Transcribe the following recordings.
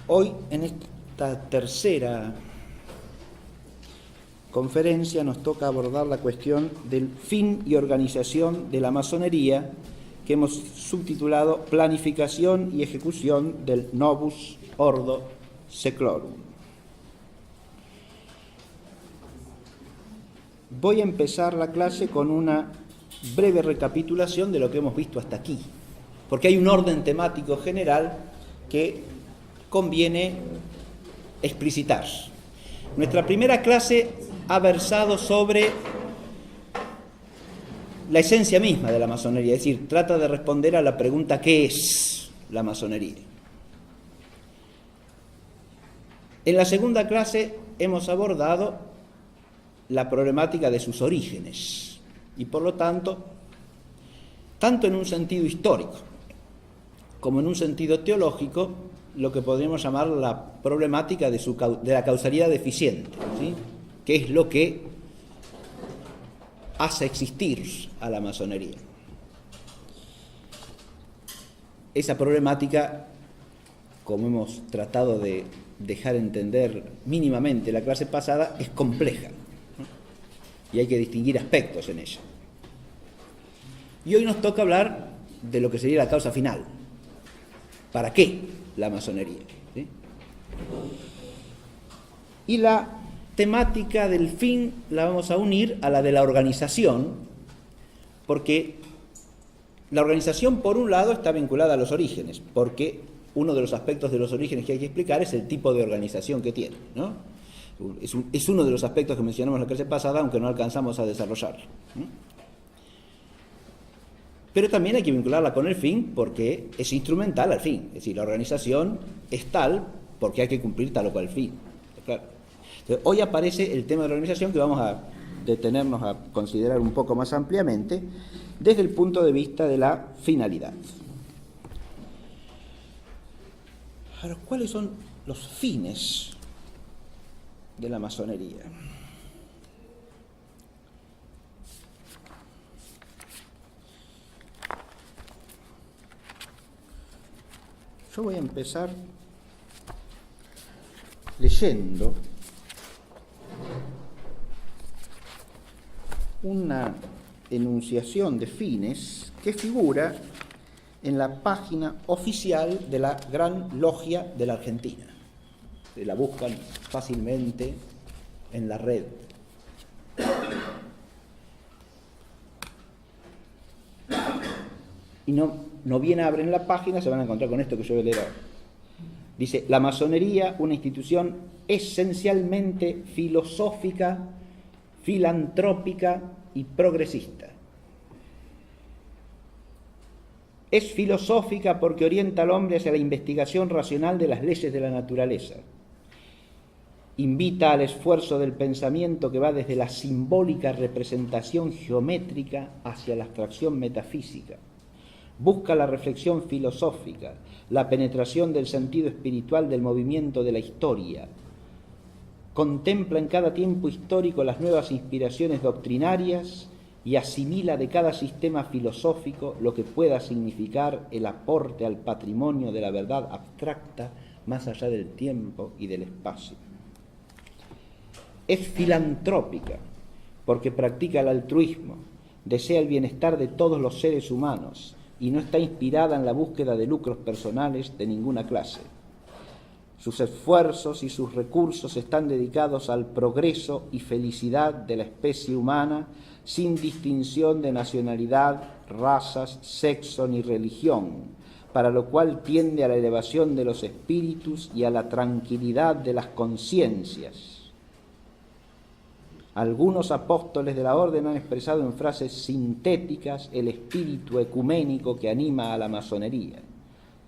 Hoy, en esta tercera conferencia, nos toca abordar la cuestión del fin y organización de la masonería, que hemos subtitulado Planificación y ejecución del Novus Ordo Seclorum. Voy a empezar la clase con una breve recapitulación de lo que hemos visto hasta aquí, porque hay un orden temático general que conviene explicitar. Nuestra primera clase ha versado sobre la esencia misma de la masonería, es decir, trata de responder a la pregunta ¿qué es la masonería? En la segunda clase hemos abordado la problemática de sus orígenes y, por lo tanto, tanto en un sentido histórico como en un sentido teológico, lo que podríamos llamar la problemática de la causalidad deficiente, ¿sí? ¿Qué es lo que hace existir a la masonería? Esa problemática, como hemos tratado de dejar entender mínimamente la clase pasada, es compleja, ¿no? Y hay que distinguir aspectos en ella. Y hoy nos toca hablar de lo que sería la causa final. ¿Para qué la masonería? ¿Sí? Y la temática del fin la vamos a unir a la de la organización, porque la organización, por un lado, está vinculada a los orígenes, porque uno de los aspectos de los orígenes que hay que explicar es el tipo de organización que tiene, ¿no? Es uno de los aspectos que mencionamos en la clase pasada, aunque no alcanzamos a desarrollarlo, ¿no? Pero también hay que vincularla con el fin porque es instrumental al fin. Es decir, la organización es tal porque hay que cumplir tal o cual fin. Claro. Entonces, hoy aparece el tema de la organización que vamos a detenernos a considerar un poco más ampliamente desde el punto de vista de la finalidad. Ahora, ¿cuáles son los fines de la masonería? Yo voy a empezar leyendo una enunciación de fines que figura en la página oficial de la Gran Logia de la Argentina. Se la buscan fácilmente en la red. Y no bien abren la página, se van a encontrar con esto que yo voy a leer ahora. Dice, la masonería, una institución esencialmente filosófica, filantrópica y progresista. Es filosófica porque orienta al hombre hacia la investigación racional de las leyes de la naturaleza. Invita al esfuerzo del pensamiento que va desde la simbólica representación geométrica hacia la abstracción metafísica. Busca la reflexión filosófica, la penetración del sentido espiritual del movimiento de la historia. Contempla en cada tiempo histórico las nuevas inspiraciones doctrinarias y asimila de cada sistema filosófico lo que pueda significar el aporte al patrimonio de la verdad abstracta más allá del tiempo y del espacio. Es filantrópica porque practica el altruismo, desea el bienestar de todos los seres humanos y no está inspirada en la búsqueda de lucros personales de ninguna clase. Sus esfuerzos y sus recursos están dedicados al progreso y felicidad de la especie humana sin distinción de nacionalidad, razas, sexo ni religión, para lo cual tiende a la elevación de los espíritus y a la tranquilidad de las conciencias. Algunos apóstoles de la orden han expresado en frases sintéticas el espíritu ecuménico que anima a la masonería.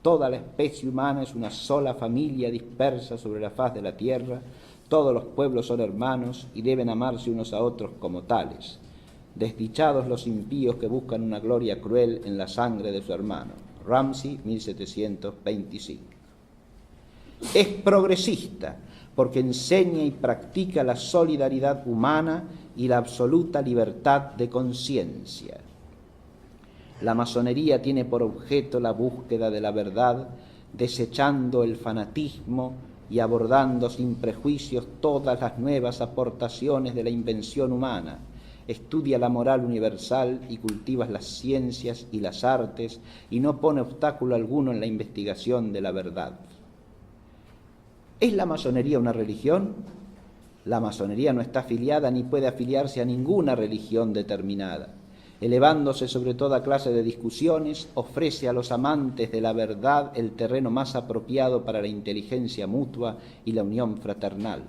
Toda la especie humana es una sola familia dispersa sobre la faz de la tierra, todos los pueblos son hermanos y deben amarse unos a otros como tales. Desdichados los impíos que buscan una gloria cruel en la sangre de su hermano. Ramsey, 1725. Es progresista porque enseña y practica la solidaridad humana y la absoluta libertad de conciencia. La masonería tiene por objeto la búsqueda de la verdad desechando el fanatismo y abordando sin prejuicios todas las nuevas aportaciones de la invención humana. Estudia la moral universal y cultiva las ciencias y las artes y no pone obstáculo alguno en la investigación de la verdad. ¿Es la masonería una religión? La masonería no está afiliada ni puede afiliarse a ninguna religión determinada. Elevándose sobre toda clase de discusiones, ofrece a los amantes de la verdad el terreno más apropiado para la inteligencia mutua y la unión fraternal.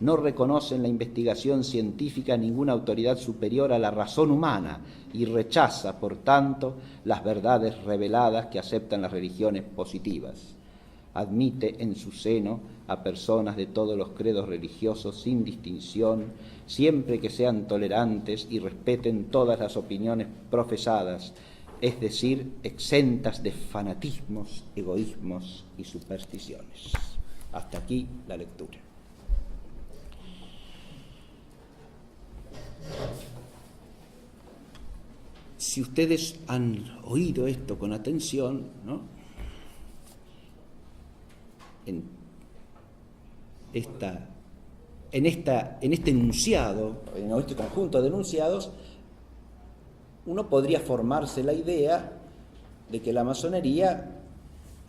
No reconoce en la investigación científica ninguna autoridad superior a la razón humana y rechaza, por tanto, las verdades reveladas que aceptan las religiones positivas. Admite en su seno a personas de todos los credos religiosos sin distinción, siempre que sean tolerantes y respeten todas las opiniones profesadas, es decir, exentas de fanatismos, egoísmos y supersticiones. Hasta aquí la lectura. Si ustedes han oído esto con atención, ¿no? En este enunciado, en este conjunto de enunciados, uno podría formarse la idea de que la masonería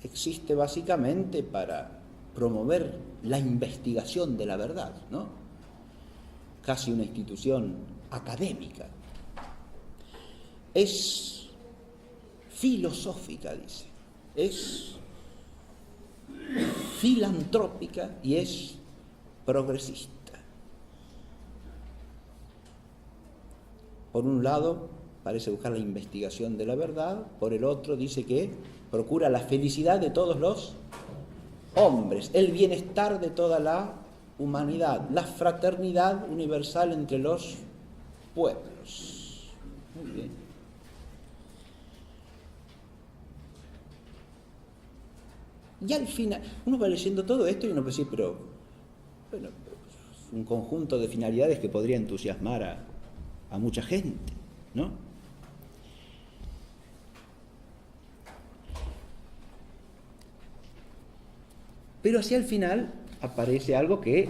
existe básicamente para promover la investigación de la verdad, ¿no? Casi una institución académica. Es filosófica, dice, es filantrópica y es progresista. Por un lado, parece buscar la investigación de la verdad, por el otro dice que procura la felicidad de todos los hombres, el bienestar de toda la humanidad, la fraternidad universal entre los pueblos. Muy bien. Y al final, uno va leyendo todo esto y uno puede decir, pero bueno, es un conjunto de finalidades que podría entusiasmar a mucha gente, ¿no? Pero hacia el final aparece algo que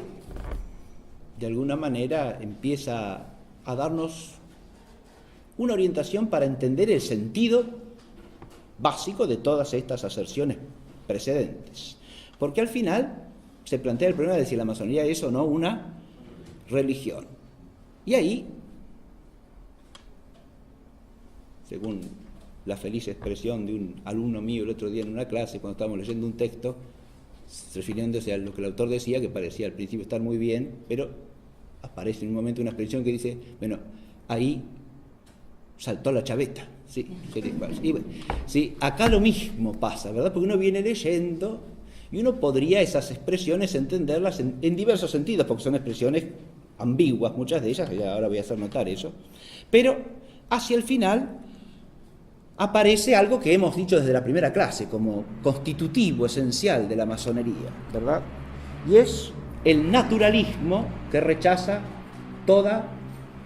de alguna manera empieza a darnos una orientación para entender el sentido básico de todas estas aserciones precedentes. Porque al final se plantea el problema de si la masonería es o no una religión. Y ahí, según la feliz expresión de un alumno mío el otro día en una clase, cuando estábamos leyendo un texto, refiriéndose a lo que el autor decía, que parecía al principio estar muy bien, pero aparece en un momento una expresión que dice, bueno, ahí saltó la chaveta. Sí, y bueno, sí, acá lo mismo pasa, ¿verdad? Porque uno viene leyendo y uno podría esas expresiones entenderlas en diversos sentidos, porque son expresiones ambiguas, muchas de ellas, y ahora voy a hacer notar eso, pero hacia el final aparece algo que hemos dicho desde la primera clase como constitutivo, esencial de la masonería, ¿verdad? Y es el naturalismo que rechaza toda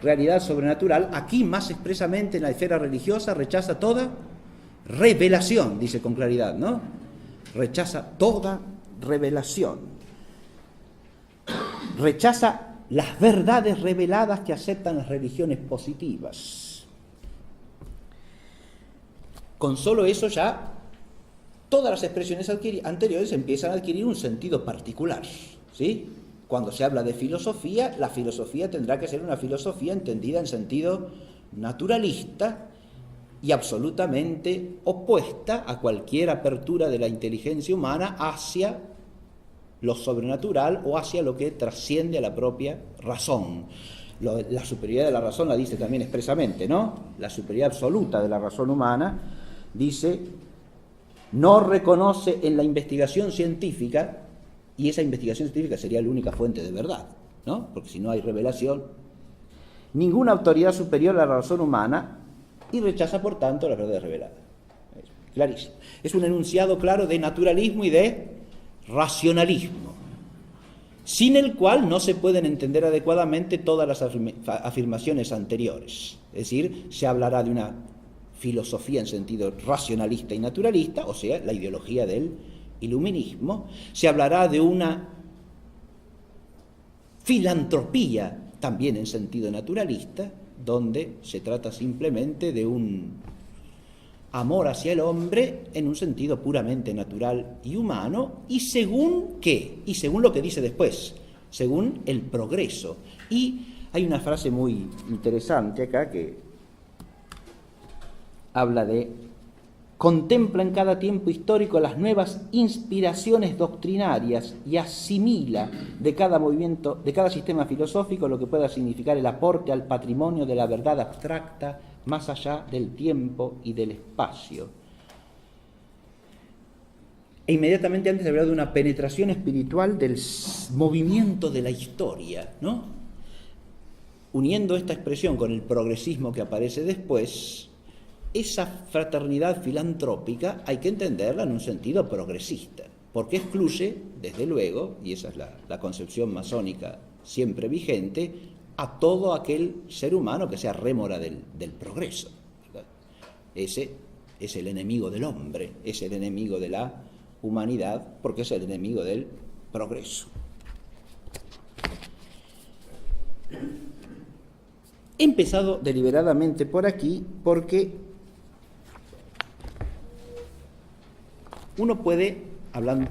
realidad sobrenatural. Aquí más expresamente en la esfera religiosa rechaza toda revelación, dice con claridad, ¿no? Rechaza toda revelación. Rechaza las verdades reveladas que aceptan las religiones positivas. Con solo eso ya todas las expresiones anteriores empiezan a adquirir un sentido particular, ¿sí? Cuando se habla de filosofía, la filosofía tendrá que ser una filosofía entendida en sentido naturalista y absolutamente opuesta a cualquier apertura de la inteligencia humana hacia lo sobrenatural o hacia lo que trasciende a la propia razón. La superioridad de la razón la dice también expresamente, ¿no? La superioridad absoluta de la razón humana, dice, no reconoce en la investigación científica, y esa investigación científica sería la única fuente de verdad, ¿no? Porque si no hay revelación, ninguna autoridad superior a la razón humana y rechaza, por tanto, las verdades reveladas. Clarísimo. Es un enunciado claro de naturalismo y de racionalismo, sin el cual no se pueden entender adecuadamente todas las afirmaciones anteriores. Es decir, se hablará de una filosofía en sentido racionalista y naturalista, o sea, la ideología del iluminismo, se hablará de una filantropía, también en sentido naturalista, donde se trata simplemente de un amor hacia el hombre en un sentido puramente natural y humano, y según qué, y según lo que dice después, según el progreso. Y hay una frase muy interesante acá que habla de: contempla en cada tiempo histórico las nuevas inspiraciones doctrinarias y asimila de cada movimiento, de cada sistema filosófico, lo que pueda significar el aporte al patrimonio de la verdad abstracta más allá del tiempo y del espacio. E inmediatamente antes hablaba de una penetración espiritual del movimiento de la historia, ¿no? Uniendo esta expresión con el progresismo que aparece después, esa fraternidad filantrópica hay que entenderla en un sentido progresista, porque excluye, desde luego, y esa es la concepción masónica siempre vigente, a todo aquel ser humano que sea rémora del progreso, ¿verdad? Ese es el enemigo del hombre, es el enemigo de la humanidad, porque es el enemigo del progreso. He empezado deliberadamente por aquí porque uno puede,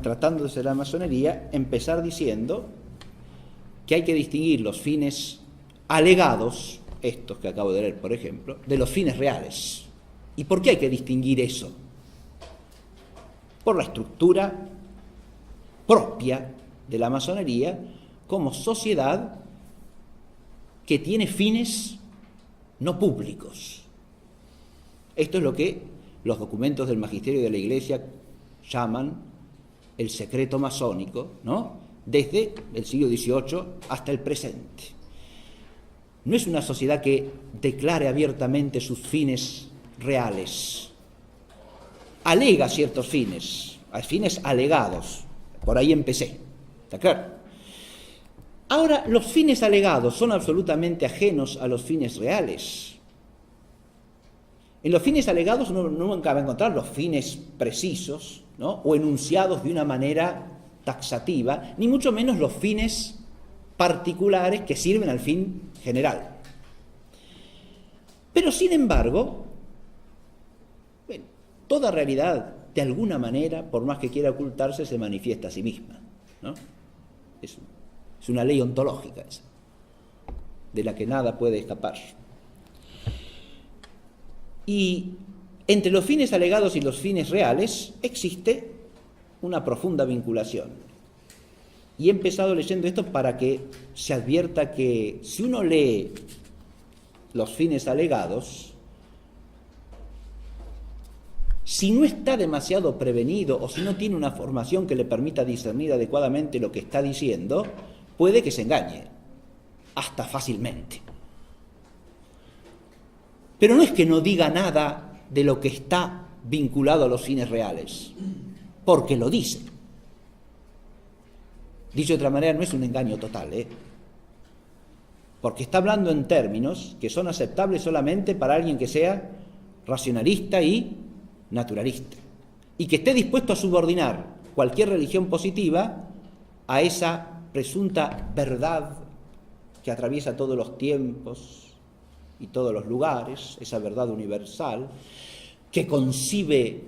tratándose de la masonería, empezar diciendo que hay que distinguir los fines alegados, estos que acabo de leer, por ejemplo, de los fines reales. ¿Y por qué hay que distinguir eso? Por la estructura propia de la masonería como sociedad que tiene fines no públicos. Esto es lo que los documentos del magisterio de la Iglesia llaman el secreto masónico, ¿no? Desde el siglo XVIII hasta el presente. No es una sociedad que declare abiertamente sus fines reales. Alega ciertos fines, hay fines alegados. Por ahí empecé, ¿está claro? Ahora, los fines alegados son absolutamente ajenos a los fines reales. En los fines alegados uno nunca va a encontrar los fines precisos, ¿no? O enunciados de una manera taxativa, ni mucho menos los fines particulares que sirven al fin general. Pero sin embargo, bueno, toda realidad de alguna manera, por más que quiera ocultarse, se manifiesta a sí misma, ¿no? Es una ley ontológica esa, de la que nada puede escapar. Y entre los fines alegados y los fines reales existe una profunda vinculación. Y he empezado leyendo esto para que se advierta que si uno lee los fines alegados, si no está demasiado prevenido o si no tiene una formación que le permita discernir adecuadamente lo que está diciendo, puede que se engañe, hasta fácilmente. Pero no es que no diga nada de lo que está vinculado a los fines reales, porque lo dice. Dicho de otra manera, no es un engaño total, porque está hablando en términos que son aceptables solamente para alguien que sea racionalista y naturalista, y que esté dispuesto a subordinar cualquier religión positiva a esa presunta verdad que atraviesa todos los tiempos y todos los lugares, esa verdad universal, que concibe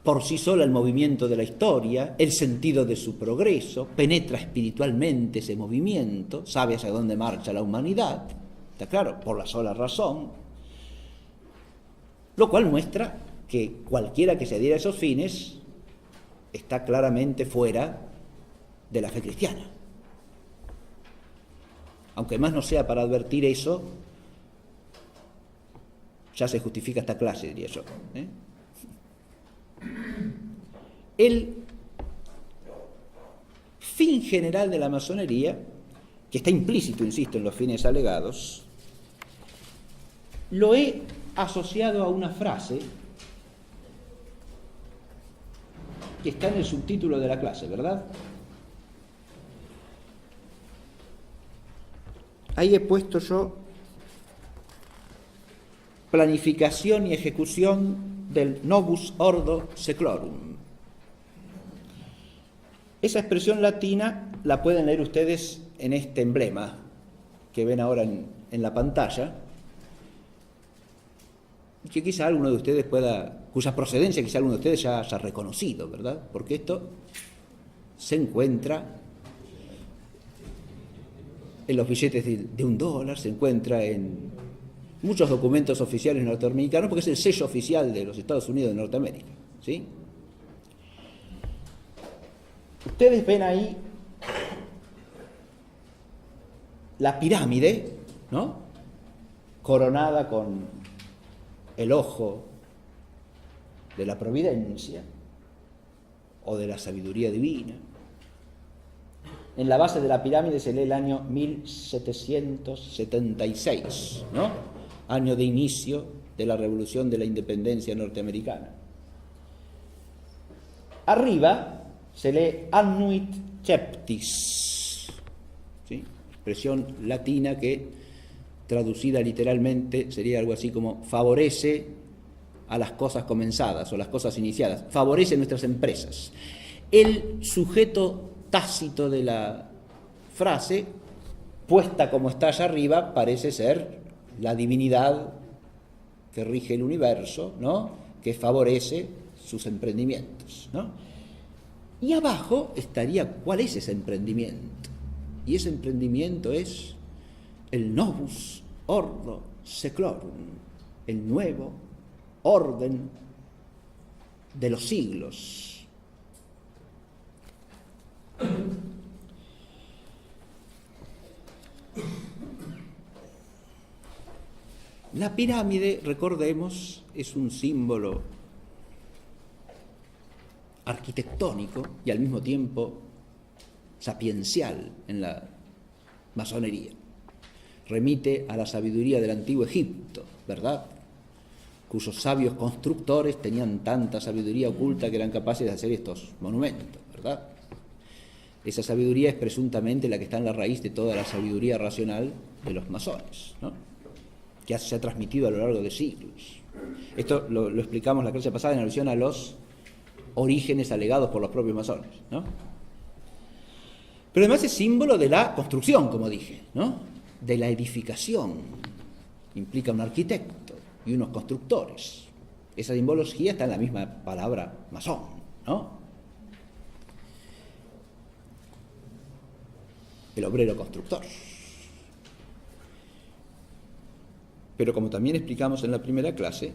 por sí sola el movimiento de la historia, el sentido de su progreso, penetra espiritualmente ese movimiento, sabe hacia dónde marcha la humanidad, está claro, por la sola razón, lo cual muestra que cualquiera que se adhiera a esos fines está claramente fuera de la fe cristiana. Aunque más no sea para advertir eso, ya se justifica esta clase, diría yo. El fin general de la masonería, que está implícito, insisto, en los fines alegados, lo he asociado a una frase que está en el subtítulo de la clase, ¿verdad? Ahí he puesto yo planificación y ejecución del Novus Ordo Seclorum. Esa expresión latina la pueden leer ustedes en este emblema que ven ahora en la pantalla, que quizá alguno de ustedes cuya procedencia quizá alguno de ustedes ya haya reconocido, ¿verdad? Porque esto se encuentra en los billetes de $1, se encuentra en muchos documentos oficiales norteamericanos, porque es el sello oficial de los Estados Unidos de Norteamérica, ¿sí? Ustedes ven ahí la pirámide, ¿no? Coronada con el ojo de la providencia o de la sabiduría divina. En la base de la pirámide se lee el año 1776, ¿no? Año de inicio de la Revolución de la Independencia norteamericana. Arriba se lee annuit ceptis, ¿sí? Expresión latina que, traducida literalmente, sería algo así como favorece a las cosas comenzadas o las cosas iniciadas, favorece nuestras empresas. El sujeto tácito de la frase, puesta como está allá arriba, parece ser la divinidad que rige el universo, ¿no? Que favorece sus emprendimientos, ¿no? Y abajo estaría cuál es ese emprendimiento. Y ese emprendimiento es el Novus Ordo Seclorum, el nuevo orden de los siglos. La pirámide, recordemos, es un símbolo arquitectónico y al mismo tiempo sapiencial en la masonería. Remite a la sabiduría del antiguo Egipto, ¿verdad? Cuyos sabios constructores tenían tanta sabiduría oculta que eran capaces de hacer estos monumentos, ¿verdad? Esa sabiduría es presuntamente la que está en la raíz de toda la sabiduría racional de los masones, ¿no? Que se ha transmitido a lo largo de siglos. Esto lo explicamos la clase pasada en alusión a los orígenes alegados por los propios masones, ¿no? Pero además es símbolo de la construcción, como dije, ¿no? De la edificación. Implica un arquitecto y unos constructores. Esa simbología está en la misma palabra masón, ¿no? El obrero constructor. Pero como también explicamos en la primera clase,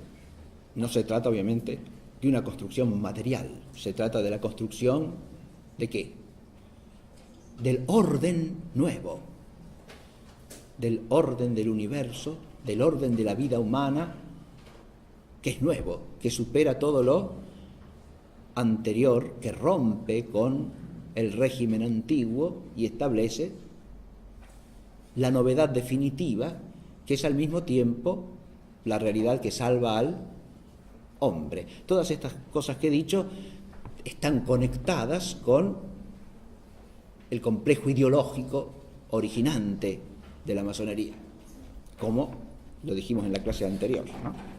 no se trata obviamente de una construcción material, se trata de la construcción ¿de qué? Del orden nuevo, del orden del universo, del orden de la vida humana, que es nuevo, que supera todo lo anterior, que rompe con el régimen antiguo y establece la novedad definitiva, que es al mismo tiempo la realidad que salva al hombre. Todas estas cosas que he dicho están conectadas con el complejo ideológico originante de la masonería, como lo dijimos en la clase anterior, ¿no?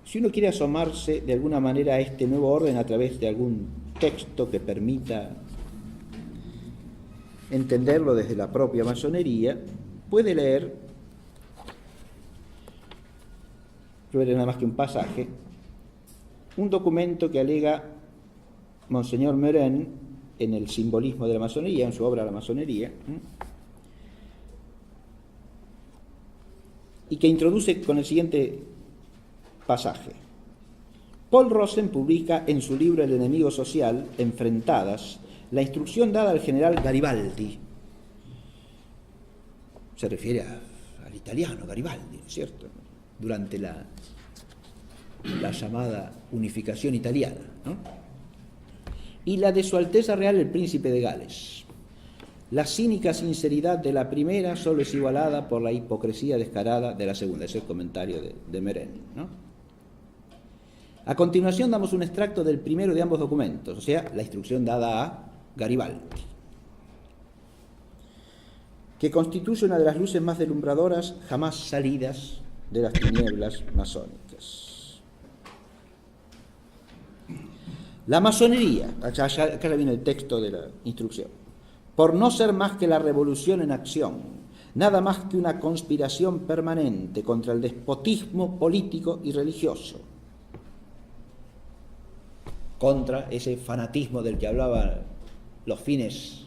Si uno quiere asomarse de alguna manera a este nuevo orden a través de algún texto que permita entenderlo desde la propia masonería, puede leer, yo veré nada más que un pasaje, un documento que alega Monseñor Meren en el simbolismo de la masonería, en su obra La masonería, y que introduce con el siguiente pasaje. Paul Rosen publica en su libro El enemigo social, Enfrentadas, la instrucción dada al general Garibaldi. Se refiere al italiano Garibaldi, ¿no es cierto? Durante la llamada unificación italiana, ¿no? Y la de Su Alteza Real el Príncipe de Gales. La cínica sinceridad de la primera solo es igualada por la hipocresía descarada de la segunda. Ese es el comentario de Meren, ¿no? A continuación damos un extracto del primero de ambos documentos, o sea, la instrucción dada a Garibaldi, que constituye una de las luces más deslumbradoras jamás salidas de las tinieblas masónicas. La masonería, acá ya viene el texto de la instrucción, por no ser más que la revolución en acción, nada más que una conspiración permanente contra el despotismo político y religioso, contra ese fanatismo del que hablaban los fines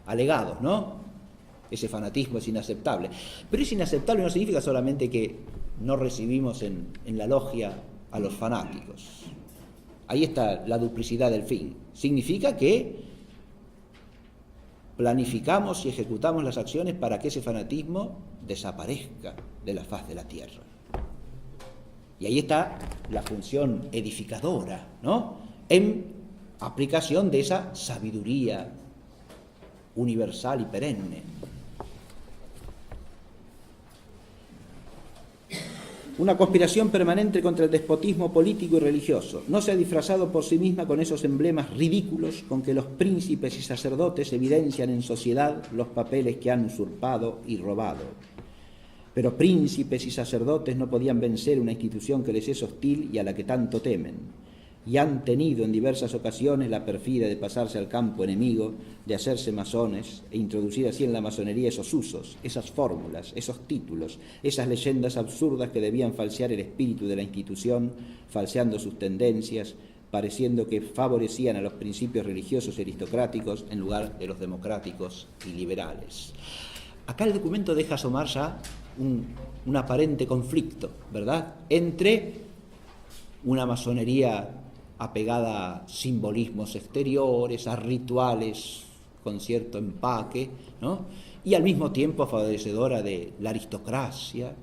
alegados, ¿no? Ese fanatismo es inaceptable. Pero es inaceptable no significa solamente que no recibimos en la logia a los fanáticos. Ahí está la duplicidad del fin. Significa que planificamos y ejecutamos las acciones para que ese fanatismo desaparezca de la faz de la tierra. Y ahí está la función edificadora, ¿no? En aplicación de esa sabiduría universal y perenne. Una conspiración permanente contra el despotismo político y religioso. No se ha disfrazado por sí misma con esos emblemas ridículos con que los príncipes y sacerdotes evidencian en sociedad los papeles que han usurpado y robado. Pero príncipes y sacerdotes no podían vencer una institución que les es hostil y a la que tanto temen. Y han tenido en diversas ocasiones la perfidia de pasarse al campo enemigo, de hacerse masones e introducir así en la masonería esos usos, esas fórmulas, esos títulos, esas leyendas absurdas que debían falsear el espíritu de la institución, falseando sus tendencias, pareciendo que favorecían a los principios religiosos y aristocráticos en lugar de los democráticos y liberales. Acá el documento deja asomar ya un aparente conflicto, ¿verdad?, entre una masonería apegada a simbolismos exteriores, a rituales con cierto empaque, ¿no?, y al mismo tiempo favorecedora de la aristocracia.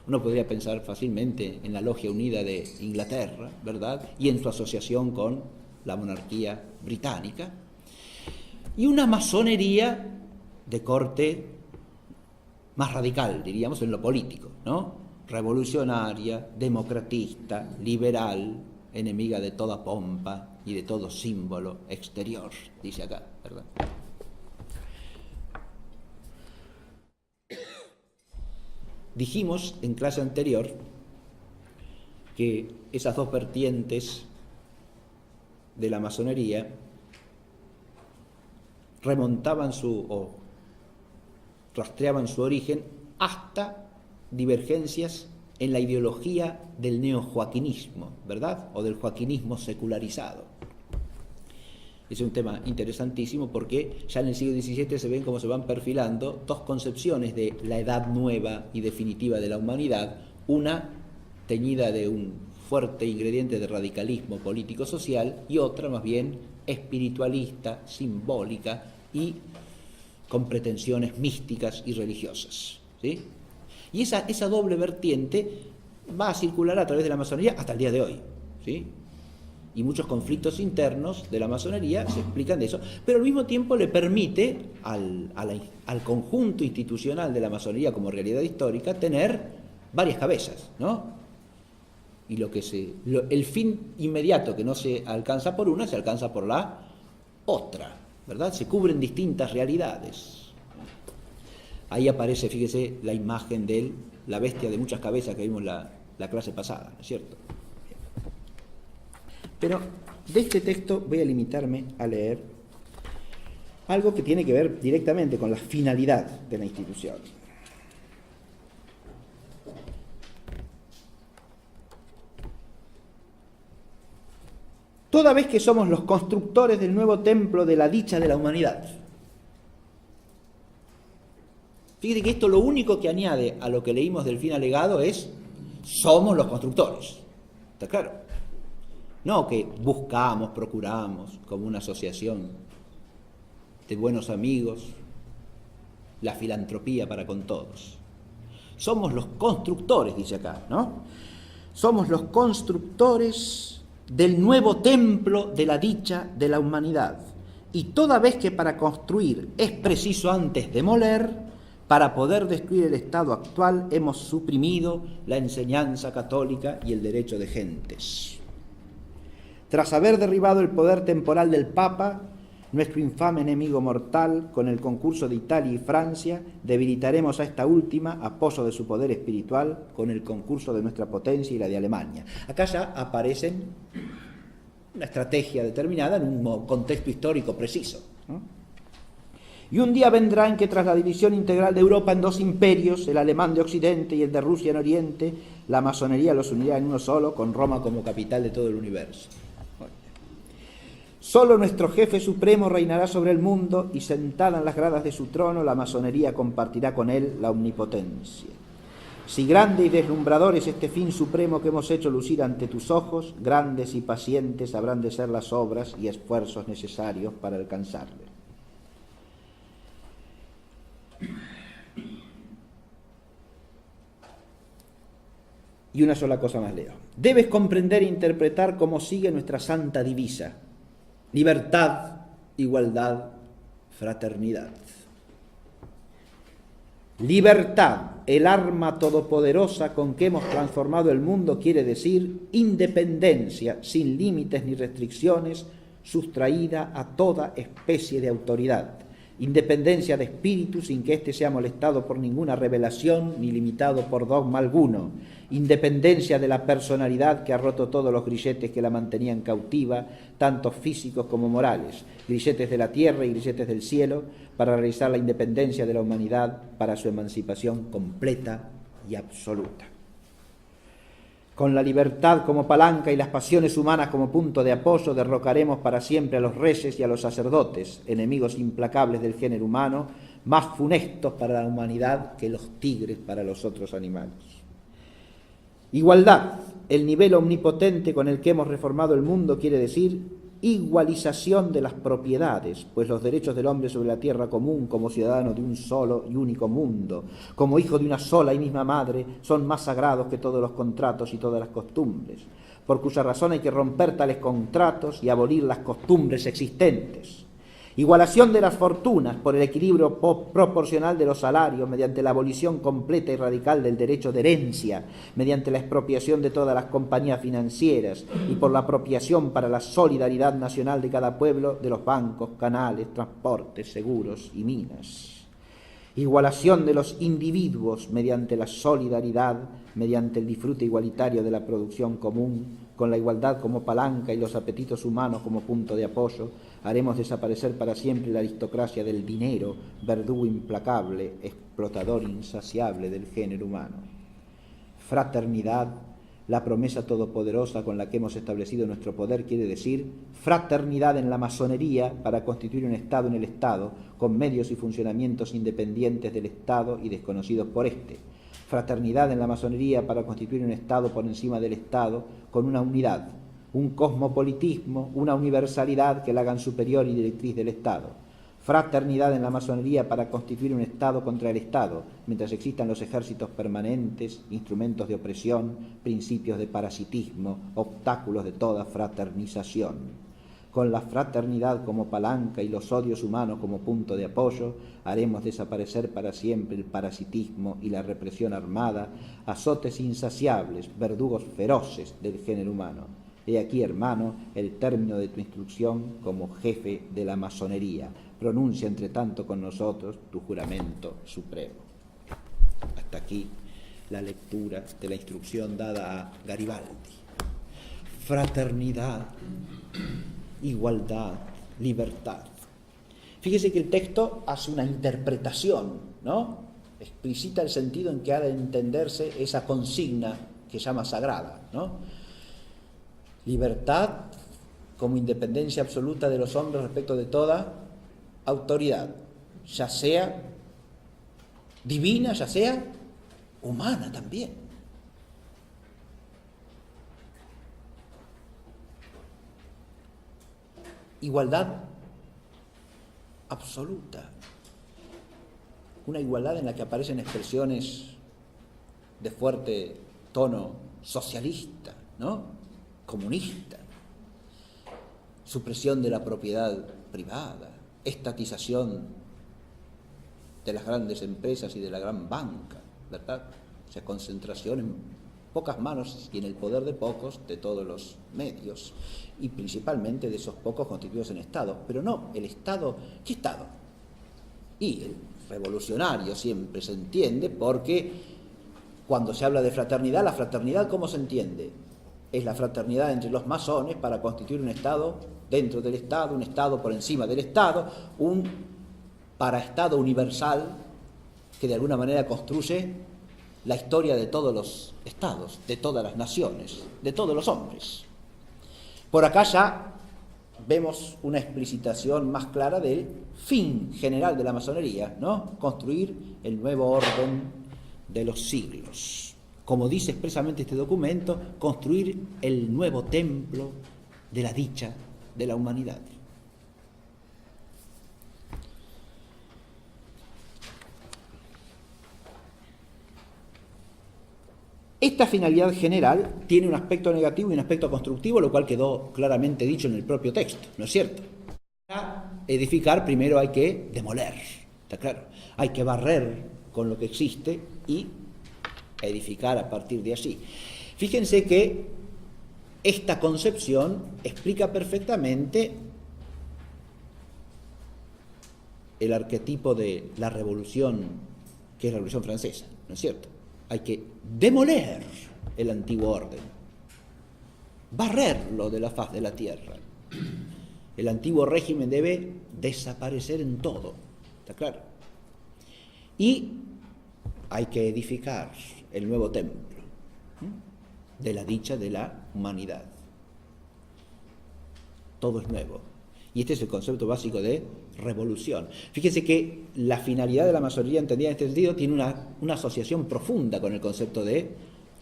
Uno podría pensar fácilmente en la Logia Unida de Inglaterra, ¿verdad?, y en su asociación con la monarquía británica, y una masonería de corte más radical, diríamos, en lo político, ¿no?, revolucionaria, democratista, liberal, enemiga de toda pompa y de todo símbolo exterior, dice acá, ¿verdad? Dijimos en clase anterior que esas dos vertientes de la masonería remontaban o rastreaban su origen hasta divergencias en la ideología del neojoaquinismo, ¿verdad?, o del joaquinismo secularizado. Es un tema interesantísimo porque ya en el siglo XVII se ven cómo se van perfilando dos concepciones de la edad nueva y definitiva de la humanidad, una teñida de un fuerte ingrediente de radicalismo político-social y otra más bien espiritualista, simbólica y con pretensiones místicas y religiosas, ¿sí? Y esa doble vertiente va a circular a través de la masonería hasta el día de hoy, ¿sí? Y muchos conflictos internos de la masonería se explican de eso, pero al mismo tiempo le permite al conjunto institucional de la masonería como realidad histórica tener varias cabezas, ¿no? Y el fin inmediato que no se alcanza por una, se alcanza por la otra, ¿verdad? Se cubren distintas realidades. Ahí aparece, fíjese, la imagen de la bestia de muchas cabezas que vimos la clase pasada, ¿no es cierto? Pero de este texto voy a limitarme a leer algo que tiene que ver directamente con la finalidad de la institución. Toda vez que somos los constructores del nuevo templo de la dicha de la humanidad. Fíjate que esto lo único que añade a lo que leímos del fin alegado es somos los constructores. ¿Está claro? No que buscamos, procuramos como una asociación de buenos amigos la filantropía para con todos. Somos los constructores, dice acá, ¿no? Somos los constructores del nuevo templo de la dicha de la humanidad. Y toda vez que para construir es preciso antes demoler, para poder destruir el estado actual hemos suprimido la enseñanza católica y el derecho de gentes. Tras haber derribado el poder temporal del Papa, nuestro infame enemigo mortal, con el concurso de Italia y Francia, debilitaremos a esta última a pozo de su poder espiritual con el concurso de nuestra potencia y la de Alemania. Acá ya aparecen una estrategia determinada en un contexto histórico preciso, ¿no? Y un día vendrá en que tras la división integral de Europa en dos imperios, el alemán de Occidente y el de Rusia en Oriente, la masonería los unirá en uno solo, con Roma como capital de todo el universo. Solo nuestro jefe supremo reinará sobre el mundo y sentada en las gradas de su trono, la masonería compartirá con él la omnipotencia. Si grande y deslumbrador es este fin supremo que hemos hecho lucir ante tus ojos, grandes y pacientes habrán de ser las obras y esfuerzos necesarios para alcanzarle. Y una sola cosa más leo. Debes comprender e interpretar cómo sigue nuestra santa divisa: libertad, igualdad, fraternidad. Libertad, el arma todopoderosa con que hemos transformado el mundo, quiere decir independencia, sin límites ni restricciones, sustraída a toda especie de autoridad. Independencia de espíritu sin que éste sea molestado por ninguna revelación ni limitado por dogma alguno. Independencia de la personalidad que ha roto todos los grilletes que la mantenían cautiva, tanto físicos como morales, grilletes de la tierra y grilletes del cielo, para realizar la independencia de la humanidad para su emancipación completa y absoluta. Con la libertad como palanca y las pasiones humanas como punto de apoyo, derrocaremos para siempre a los reyes y a los sacerdotes, enemigos implacables del género humano, más funestos para la humanidad que los tigres para los otros animales. Igualdad, el nivel omnipotente con el que hemos reformado el mundo, quiere decir igualización de las propiedades, pues los derechos del hombre sobre la tierra común, como ciudadano de un solo y único mundo, como hijo de una sola y misma madre, son más sagrados que todos los contratos y todas las costumbres, por cuya razón hay que romper tales contratos y abolir las costumbres existentes. Igualación de las fortunas por el equilibrio proporcional de los salarios, mediante la abolición completa y radical del derecho de herencia, mediante la expropiación de todas las compañías financieras y por la apropiación para la solidaridad nacional de cada pueblo de los bancos, canales, transportes, seguros y minas. Igualación de los individuos mediante la solidaridad, mediante el disfrute igualitario de la producción común, con la igualdad como palanca y los apetitos humanos como punto de apoyo, haremos desaparecer para siempre la aristocracia del dinero, verdugo implacable, explotador insaciable del género humano. Fraternidad, la promesa todopoderosa con la que hemos establecido nuestro poder, quiere decir fraternidad en la masonería para constituir un Estado en el Estado, con medios y funcionamientos independientes del Estado y desconocidos por éste. Fraternidad en la masonería para constituir un Estado por encima del Estado, con una unidad, un cosmopolitismo, una universalidad que la hagan superior y directriz del Estado. Fraternidad en la masonería para constituir un Estado contra el Estado, mientras existan los ejércitos permanentes, instrumentos de opresión, principios de parasitismo, obstáculos de toda fraternización. Con la fraternidad como palanca y los odios humanos como punto de apoyo, haremos desaparecer para siempre el parasitismo y la represión armada, azotes insaciables, verdugos feroces del género humano. He aquí, hermano, el término de tu instrucción como jefe de la masonería. Pronuncia, entre tanto, con nosotros tu juramento supremo. Hasta aquí la lectura de la instrucción dada a Garibaldi. Fraternidad, igualdad, libertad. Fíjese que el texto hace una interpretación, ¿no? Explicita el sentido en que ha de entenderse esa consigna que llama sagrada, ¿no? Libertad como independencia absoluta de los hombres respecto de toda autoridad, ya sea divina, ya sea humana también. Igualdad absoluta, una igualdad en la que aparecen expresiones de fuerte tono socialista, ¿no? Comunista, supresión de la propiedad privada, estatización de las grandes empresas y de la gran banca, ¿verdad? O sea, concentración pocas manos y en el poder de pocos de todos los medios, y principalmente de esos pocos constituidos en Estado. Pero no, el Estado, ¿qué Estado? Y el revolucionario siempre se entiende porque cuando se habla de fraternidad, la fraternidad, ¿cómo se entiende? Es la fraternidad entre los masones para constituir un Estado dentro del Estado, un Estado por encima del Estado, un paraestado universal que de alguna manera construye la historia de todos los estados, de todas las naciones, de todos los hombres. Por acá ya vemos una explicitación más clara del fin general de la masonería, ¿no? Construir el nuevo orden de los siglos. Como dice expresamente este documento, construir el nuevo templo de la dicha de la humanidad. Esta finalidad general tiene un aspecto negativo y un aspecto constructivo, lo cual quedó claramente dicho en el propio texto, ¿no es cierto? Para edificar primero hay que demoler, ¿está claro? Hay que barrer con lo que existe y edificar a partir de allí. Fíjense que esta concepción explica perfectamente el arquetipo de la revolución, que es la Revolución Francesa, ¿no es cierto? Hay que demoler el antiguo orden, barrerlo de la faz de la tierra. El antiguo régimen debe desaparecer en todo, ¿está claro? Y hay que edificar el nuevo templo de la dicha de la humanidad. Todo es nuevo. Y este es el concepto básico de revolución. Fíjense que la finalidad de la masonería entendida en este sentido tiene una asociación profunda con el concepto de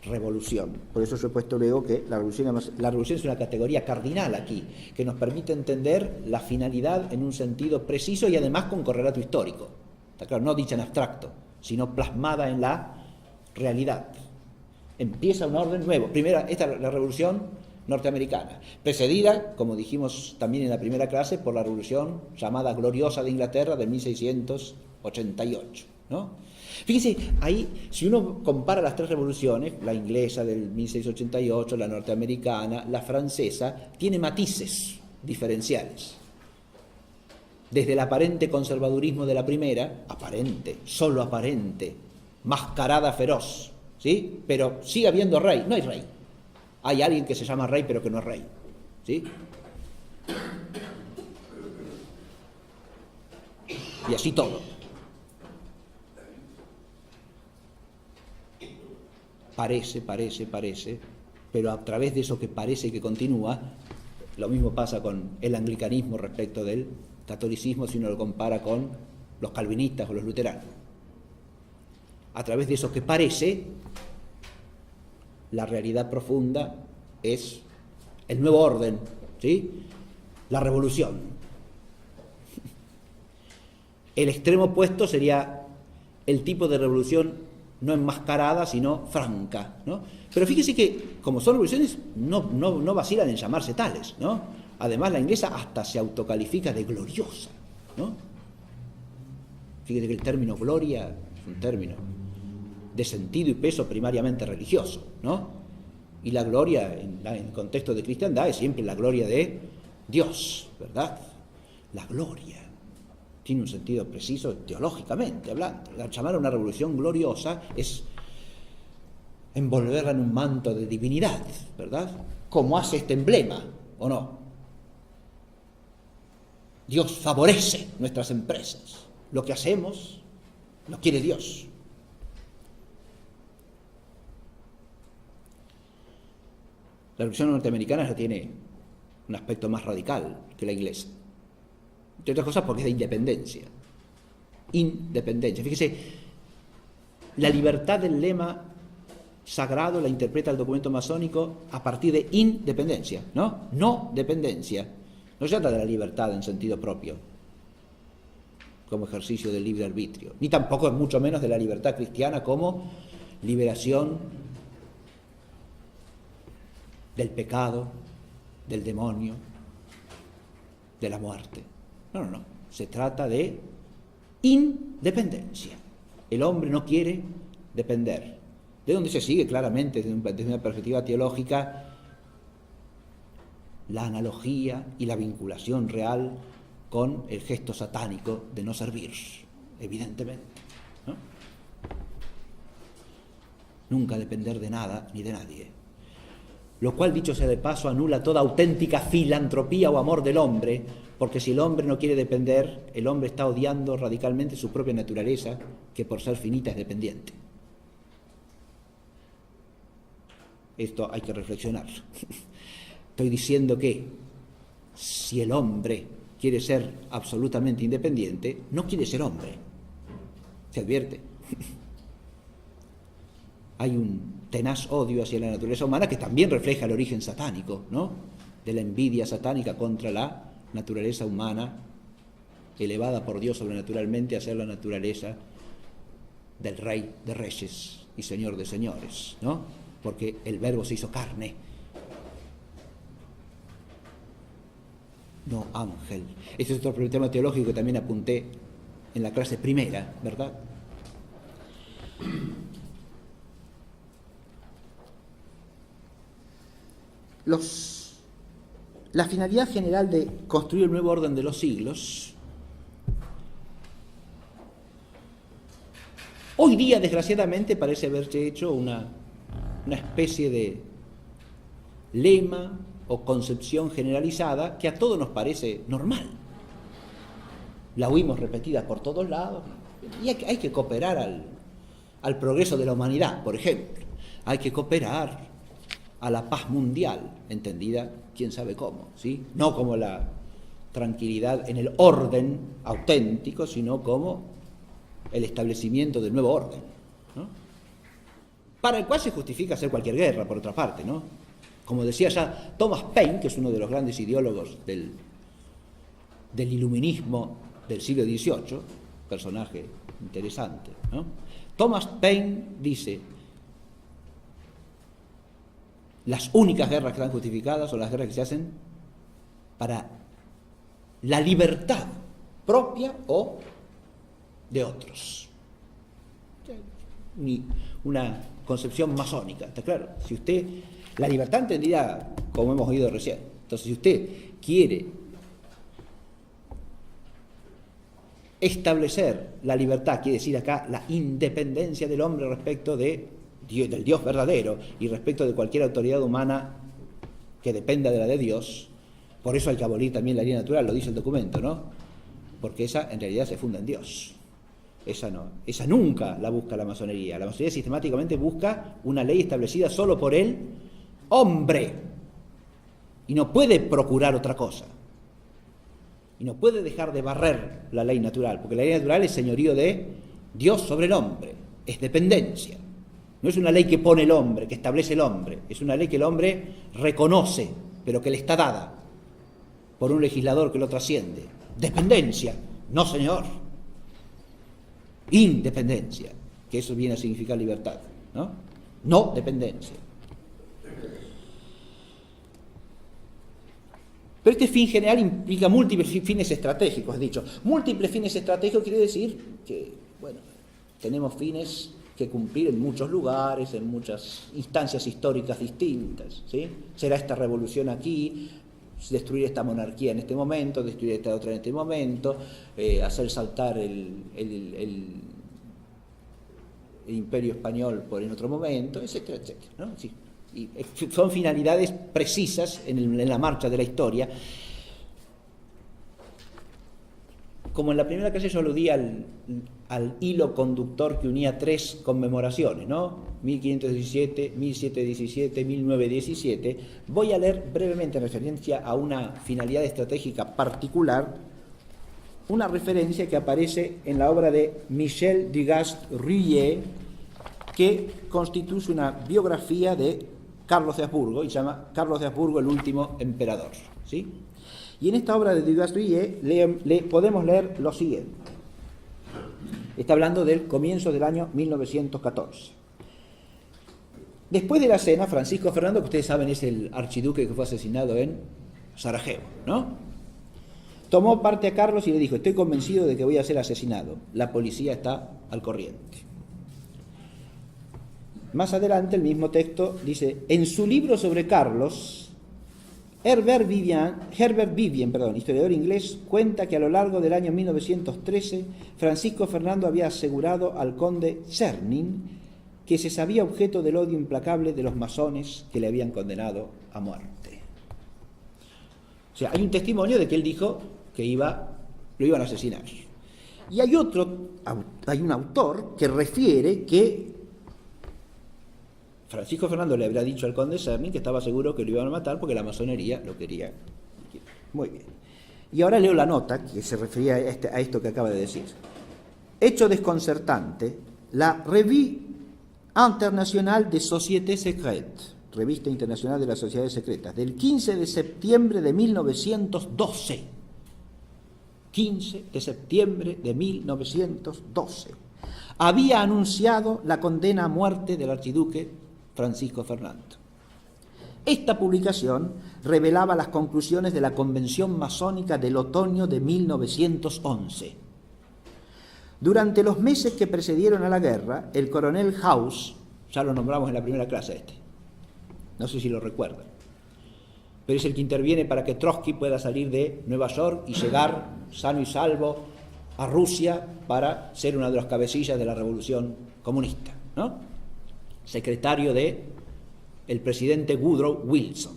revolución. Por eso yo he puesto luego que la revolución es una categoría cardinal aquí, que nos permite entender la finalidad en un sentido preciso y además con correlato histórico. Está claro, no dicha en abstracto, sino plasmada en la realidad. Empieza un orden nuevo. Primera, esta es la revolución norteamericana, precedida, como dijimos también en la primera clase, por la revolución llamada gloriosa de Inglaterra de 1688, ¿no? Fíjense, ahí, si uno compara las tres revoluciones, la inglesa del 1688, la norteamericana, la francesa, tiene matices diferenciales. Desde el aparente conservadurismo de la primera, aparente, solo aparente, mascarada feroz, ¿sí? Pero sigue habiendo rey, no hay rey. Hay alguien que se llama rey pero que no es rey, ¿sí? Y así todo. Parece, pero a través de eso que parece que continúa, lo mismo pasa con el anglicanismo respecto del catolicismo si uno lo compara con los calvinistas o los luteranos. A través de eso que parece, la realidad profunda es el nuevo orden, ¿sí? La revolución. El extremo opuesto sería el tipo de revolución no enmascarada, sino franca, ¿no? Pero fíjese que, como son revoluciones, no vacilan en llamarse tales, ¿no? Además, la inglesa hasta se autocalifica de gloriosa, ¿no? Fíjese que el término gloria es un término de sentido y peso primariamente religioso, ¿no? Y la gloria en el contexto de cristiandad es siempre la gloria de Dios, ¿verdad? La gloria tiene un sentido preciso teológicamente hablando. Llamar a una revolución gloriosa es envolverla en un manto de divinidad, ¿verdad? Como hace este emblema, ¿o no? Dios favorece nuestras empresas. Lo que hacemos lo quiere Dios. La revolución norteamericana ya tiene un aspecto más radical que la inglesa. Entre otras cosas porque es de independencia. Independencia. Fíjese, la libertad del lema sagrado la interpreta el documento masónico a partir de independencia, ¿no? No dependencia. No se trata de la libertad en sentido propio, como ejercicio del libre arbitrio, ni tampoco, mucho menos, de la libertad cristiana como liberación del pecado, del demonio, de la muerte. No. Se trata de independencia. El hombre no quiere depender de donde se sigue claramente desde una perspectiva teológica la analogía y la vinculación real con el gesto satánico de no servir, evidentemente, ¿no? Nunca depender de nada ni de nadie. Lo cual, dicho sea de paso, anula toda auténtica filantropía o amor del hombre, porque si el hombre no quiere depender, el hombre está odiando radicalmente su propia naturaleza, que por ser finita es dependiente. Esto hay que reflexionar. Estoy diciendo que si el hombre quiere ser absolutamente independiente, no quiere ser hombre. ¿Se advierte? Hay un tenaz odio hacia la naturaleza humana que también refleja el origen satánico, ¿no? De la envidia satánica contra la naturaleza humana, elevada por Dios sobrenaturalmente a ser la naturaleza del Rey de Reyes y Señor de Señores, ¿no? Porque el Verbo se hizo carne, no ángel. Este es otro tema teológico que también apunté en la clase primera, ¿verdad? La finalidad general de construir el nuevo orden de los siglos, hoy día, desgraciadamente, parece haberse hecho una especie de lema o concepción generalizada que a todos nos parece normal. La oímos repetida por todos lados y hay que cooperar al progreso de la humanidad, por ejemplo. Hay que cooperar a la paz mundial, entendida quién sabe cómo, ¿sí? No como la tranquilidad en el orden auténtico, sino como el establecimiento del nuevo orden, ¿no? Para el cual se justifica hacer cualquier guerra, por otra parte, ¿no? Como decía ya Thomas Paine, que es uno de los grandes ideólogos del iluminismo del siglo XVIII, personaje interesante, ¿no? Thomas Paine dice: las únicas guerras que están justificadas son las guerras que se hacen para la libertad propia o de otros. Una concepción masónica, ¿está claro? Si usted, la libertad entendida como hemos oído recién, entonces si usted quiere establecer la libertad, quiere decir acá la independencia del hombre respecto del Dios verdadero y respecto de cualquier autoridad humana que dependa de la de Dios. Por eso hay que abolir también la ley natural, lo dice el documento, ¿no? Porque esa en realidad se funda en Dios. Esa no, esa nunca la busca la masonería. La masonería sistemáticamente busca una ley establecida solo por el hombre y no puede procurar otra cosa. Y no puede dejar de barrer la ley natural, porque la ley natural es señorío de Dios sobre el hombre, es dependencia. No es una ley que pone el hombre, que establece el hombre, es una ley que el hombre reconoce, pero que le está dada por un legislador que lo trasciende. Dependencia, no señor. Independencia, que eso viene a significar libertad, ¿no? No dependencia. Pero este fin general implica múltiples fines estratégicos, he dicho. Múltiples fines estratégicos quiere decir que, bueno, tenemos fines que cumplir en muchos lugares, en muchas instancias históricas distintas, ¿sí? Será esta revolución aquí, destruir esta monarquía en este momento, destruir esta otra en este momento, hacer saltar el imperio español por en otro momento, etcétera, etcétera, ¿no? Sí. Y son finalidades precisas en la marcha de la historia. Como en la primera clase yo aludí al hilo conductor que unía tres conmemoraciones, ¿no? 1517, 1717, 1917, voy a leer brevemente en referencia a una finalidad estratégica particular, una referencia que aparece en la obra de Michel Dugas-Ruyer, que constituye una biografía de Carlos de Habsburgo y se llama Carlos de Habsburgo, el último emperador, ¿sí? Y en esta obra de Dugas-Ruyer podemos leer lo siguiente. Está hablando del comienzo del año 1914. Después de la cena, Francisco Fernando, que ustedes saben es el archiduque que fue asesinado en Sarajevo, ¿no? Tomó parte a Carlos y le dijo: estoy convencido de que voy a ser asesinado. La policía está al corriente. Más adelante el mismo texto dice, en su libro sobre Carlos, Herbert Vivian, historiador inglés, cuenta que a lo largo del año 1913 Francisco Fernando había asegurado al conde Czernin que se sabía objeto del odio implacable de los masones que le habían condenado a muerte. O sea, hay un testimonio de que él dijo que lo iban a asesinar. Y hay un autor que refiere que Francisco Fernando le habría dicho al conde Czernin que estaba seguro que lo iban a matar porque la masonería lo quería. Muy bien. Y ahora leo la nota que se refería a esto que acaba de decir. Hecho desconcertante, la Revue Internationale des Sociétés Secrètes, Revista Internacional de las Sociedades Secretas, del 15 de septiembre de 1912. 15 de septiembre de 1912. Había anunciado la condena a muerte del archiduque Francisco Fernando. Esta publicación revelaba las conclusiones de la Convención Masónica del otoño de 1911. Durante los meses que precedieron a la guerra, el coronel House, ya lo nombramos en la primera clase no sé si lo recuerdan, pero es el que interviene para que Trotsky pueda salir de Nueva York y llegar sano y salvo a Rusia para ser una de las cabecillas de la revolución comunista, ¿no? Secretario del presidente Woodrow Wilson.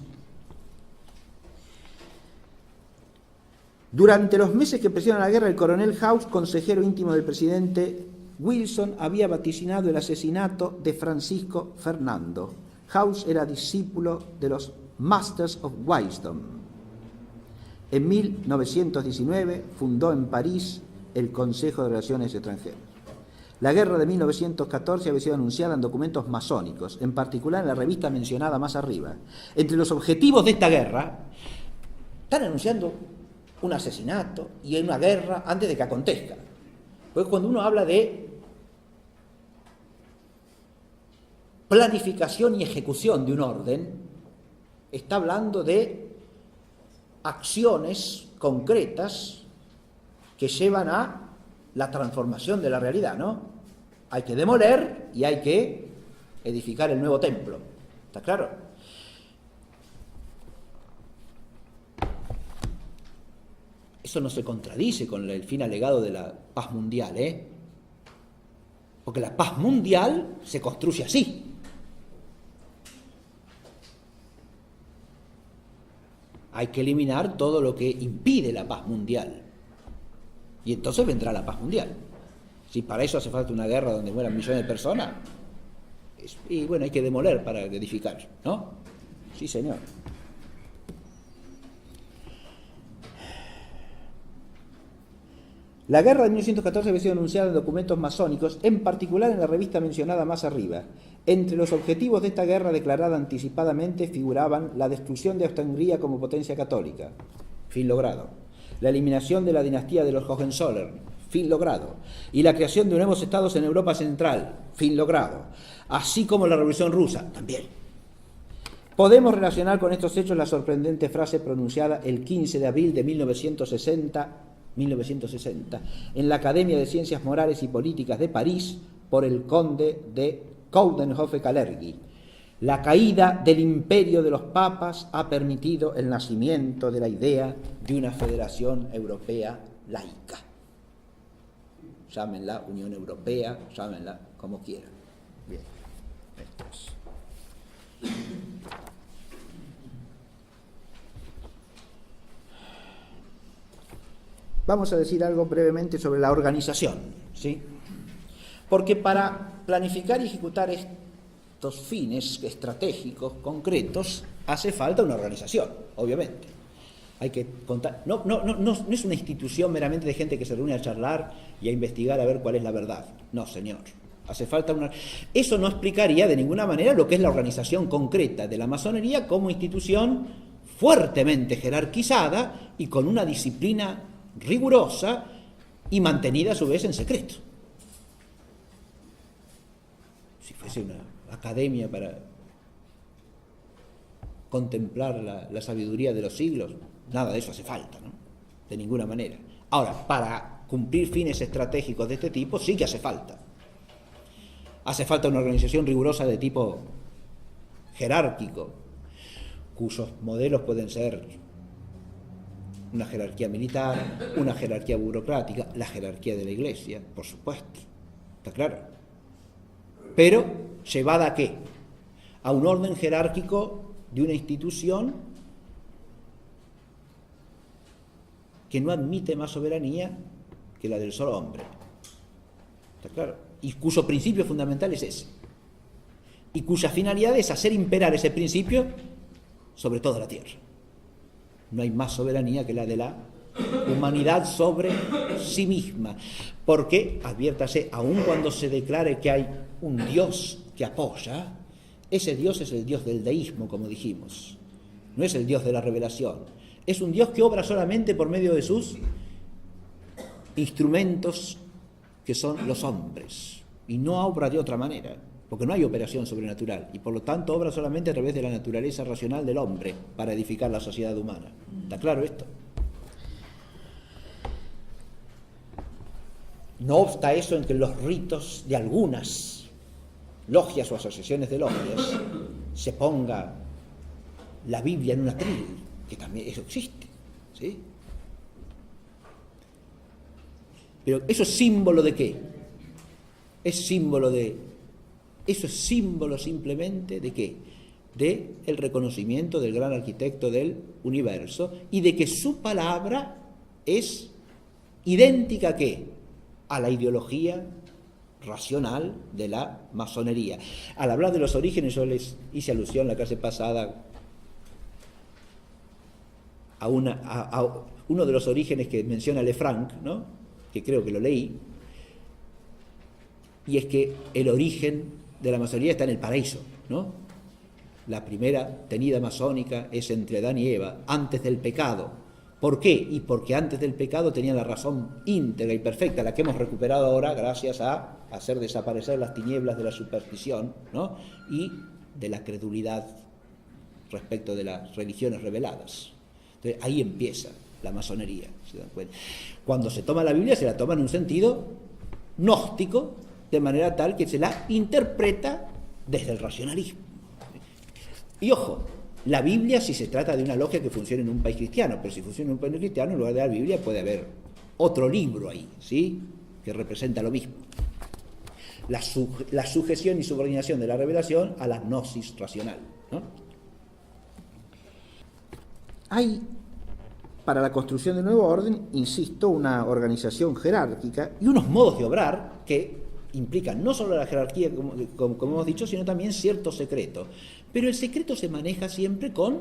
Durante los meses que precedieron a la guerra, el coronel House, consejero íntimo del presidente Wilson, había vaticinado el asesinato de Francisco Fernando. House era discípulo de los Masters of Wisdom. En 1919 fundó en París el Consejo de Relaciones Extranjeras. La guerra de 1914 había sido anunciada en documentos masónicos, en particular en la revista mencionada más arriba. Entre los objetivos de esta guerra, están anunciando un asesinato y una guerra antes de que acontezca. Pues cuando uno habla de planificación y ejecución de un orden, está hablando de acciones concretas que llevan a la transformación de la realidad, ¿no? Hay que demoler y hay que edificar el nuevo templo. ¿Está claro? Eso no se contradice con el fin alegado de la paz mundial, ¿eh? Porque la paz mundial se construye así. Hay que eliminar todo lo que impide la paz mundial. Y entonces vendrá la paz mundial. Si para eso hace falta una guerra donde mueran millones de personas, y bueno, hay que demoler para edificar, ¿no? Sí, señor. La guerra de 1914 había sido anunciada en documentos masónicos, en particular en la revista mencionada más arriba. Entre los objetivos de esta guerra declarada anticipadamente figuraban la destrucción de Austria-Hungría como potencia católica, fin logrado, la eliminación de la dinastía de los Hohenzollern, fin logrado, y la creación de nuevos estados en Europa Central, fin logrado, así como la Revolución Rusa, también. Podemos relacionar con estos hechos la sorprendente frase pronunciada el 15 de abril de 1960, en la Academia de Ciencias Morales y Políticas de París por el conde de Coudenhove-Kalergi. La caída del imperio de los papas ha permitido el nacimiento de la idea de una federación europea laica. Llámenla Unión Europea, llámenla como quieran. Bien, esto es. Vamos a decir algo brevemente sobre la organización, ¿sí? Porque para planificar y ejecutar estos fines estratégicos concretos hace falta una organización, obviamente. Hay que contar. No es una institución meramente de gente que se reúne a charlar y a investigar a ver cuál es la verdad. No, señor. Hace falta una. Eso no explicaría de ninguna manera lo que es la organización concreta de la masonería como institución fuertemente jerarquizada y con una disciplina rigurosa y mantenida a su vez en secreto. Si fuese una academia para contemplar la sabiduría de los siglos, nada de eso hace falta, ¿no? De ninguna manera. Ahora, para cumplir fines estratégicos de este tipo sí que hace falta. Hace falta una organización rigurosa de tipo jerárquico, cuyos modelos pueden ser una jerarquía militar, una jerarquía burocrática, la jerarquía de la Iglesia, por supuesto, está claro. Pero, ¿llevada a qué? A un orden jerárquico de una institución que no admite más soberanía que la del solo hombre. ¿Está claro? Y cuyo principio fundamental es ese. Y cuya finalidad es hacer imperar ese principio sobre toda la tierra. No hay más soberanía que la de la humanidad sobre sí misma. Porque, adviértase, aun cuando se declare que hay un Dios que apoya, ese Dios es el Dios del deísmo, como dijimos. No es el Dios de la revelación. Es un Dios que obra solamente por medio de sus instrumentos, que son los hombres. Y no obra de otra manera, porque no hay operación sobrenatural. Y por lo tanto obra solamente a través de la naturaleza racional del hombre para edificar la sociedad humana. ¿Está claro esto? No obsta eso en que los ritos de algunas logias o asociaciones de logias se ponga la Biblia en un atril, que también eso existe, ¿sí? Pero ¿eso es símbolo de qué? Eso es símbolo simplemente de qué? De el reconocimiento del gran arquitecto del universo y de que su palabra es idéntica ¿a qué? A la ideología racional de la masonería. Al hablar de los orígenes, yo les hice alusión la clase pasada a uno de los orígenes que menciona Lefranc, ¿no? Que creo que lo leí, y es que el origen de la masonería está en el paraíso, ¿no? La primera tenida masónica es entre Adán y Eva, antes del pecado. ¿Por qué? Y porque antes del pecado tenían la razón íntegra y perfecta, la que hemos recuperado ahora gracias a hacer desaparecer las tinieblas de la superstición, ¿no? Y de la credulidad respecto de las religiones reveladas. Entonces ahí empieza la masonería, ¿se dan cuenta? Cuando se toma la Biblia se la toma en un sentido gnóstico, de manera tal que se la interpreta desde el racionalismo. Y ojo, la Biblia si se trata de una logia que funcione en un país cristiano, pero si funciona en un país no cristiano, en lugar de la Biblia puede haber otro libro ahí, ¿sí? Que representa lo mismo. La sujeción y subordinación de la revelación a la gnosis racional, ¿no? Hay, para la construcción del nuevo orden, insisto, una organización jerárquica y unos modos de obrar que implican no solo la jerarquía, como hemos dicho, sino también cierto secreto. Pero el secreto se maneja siempre con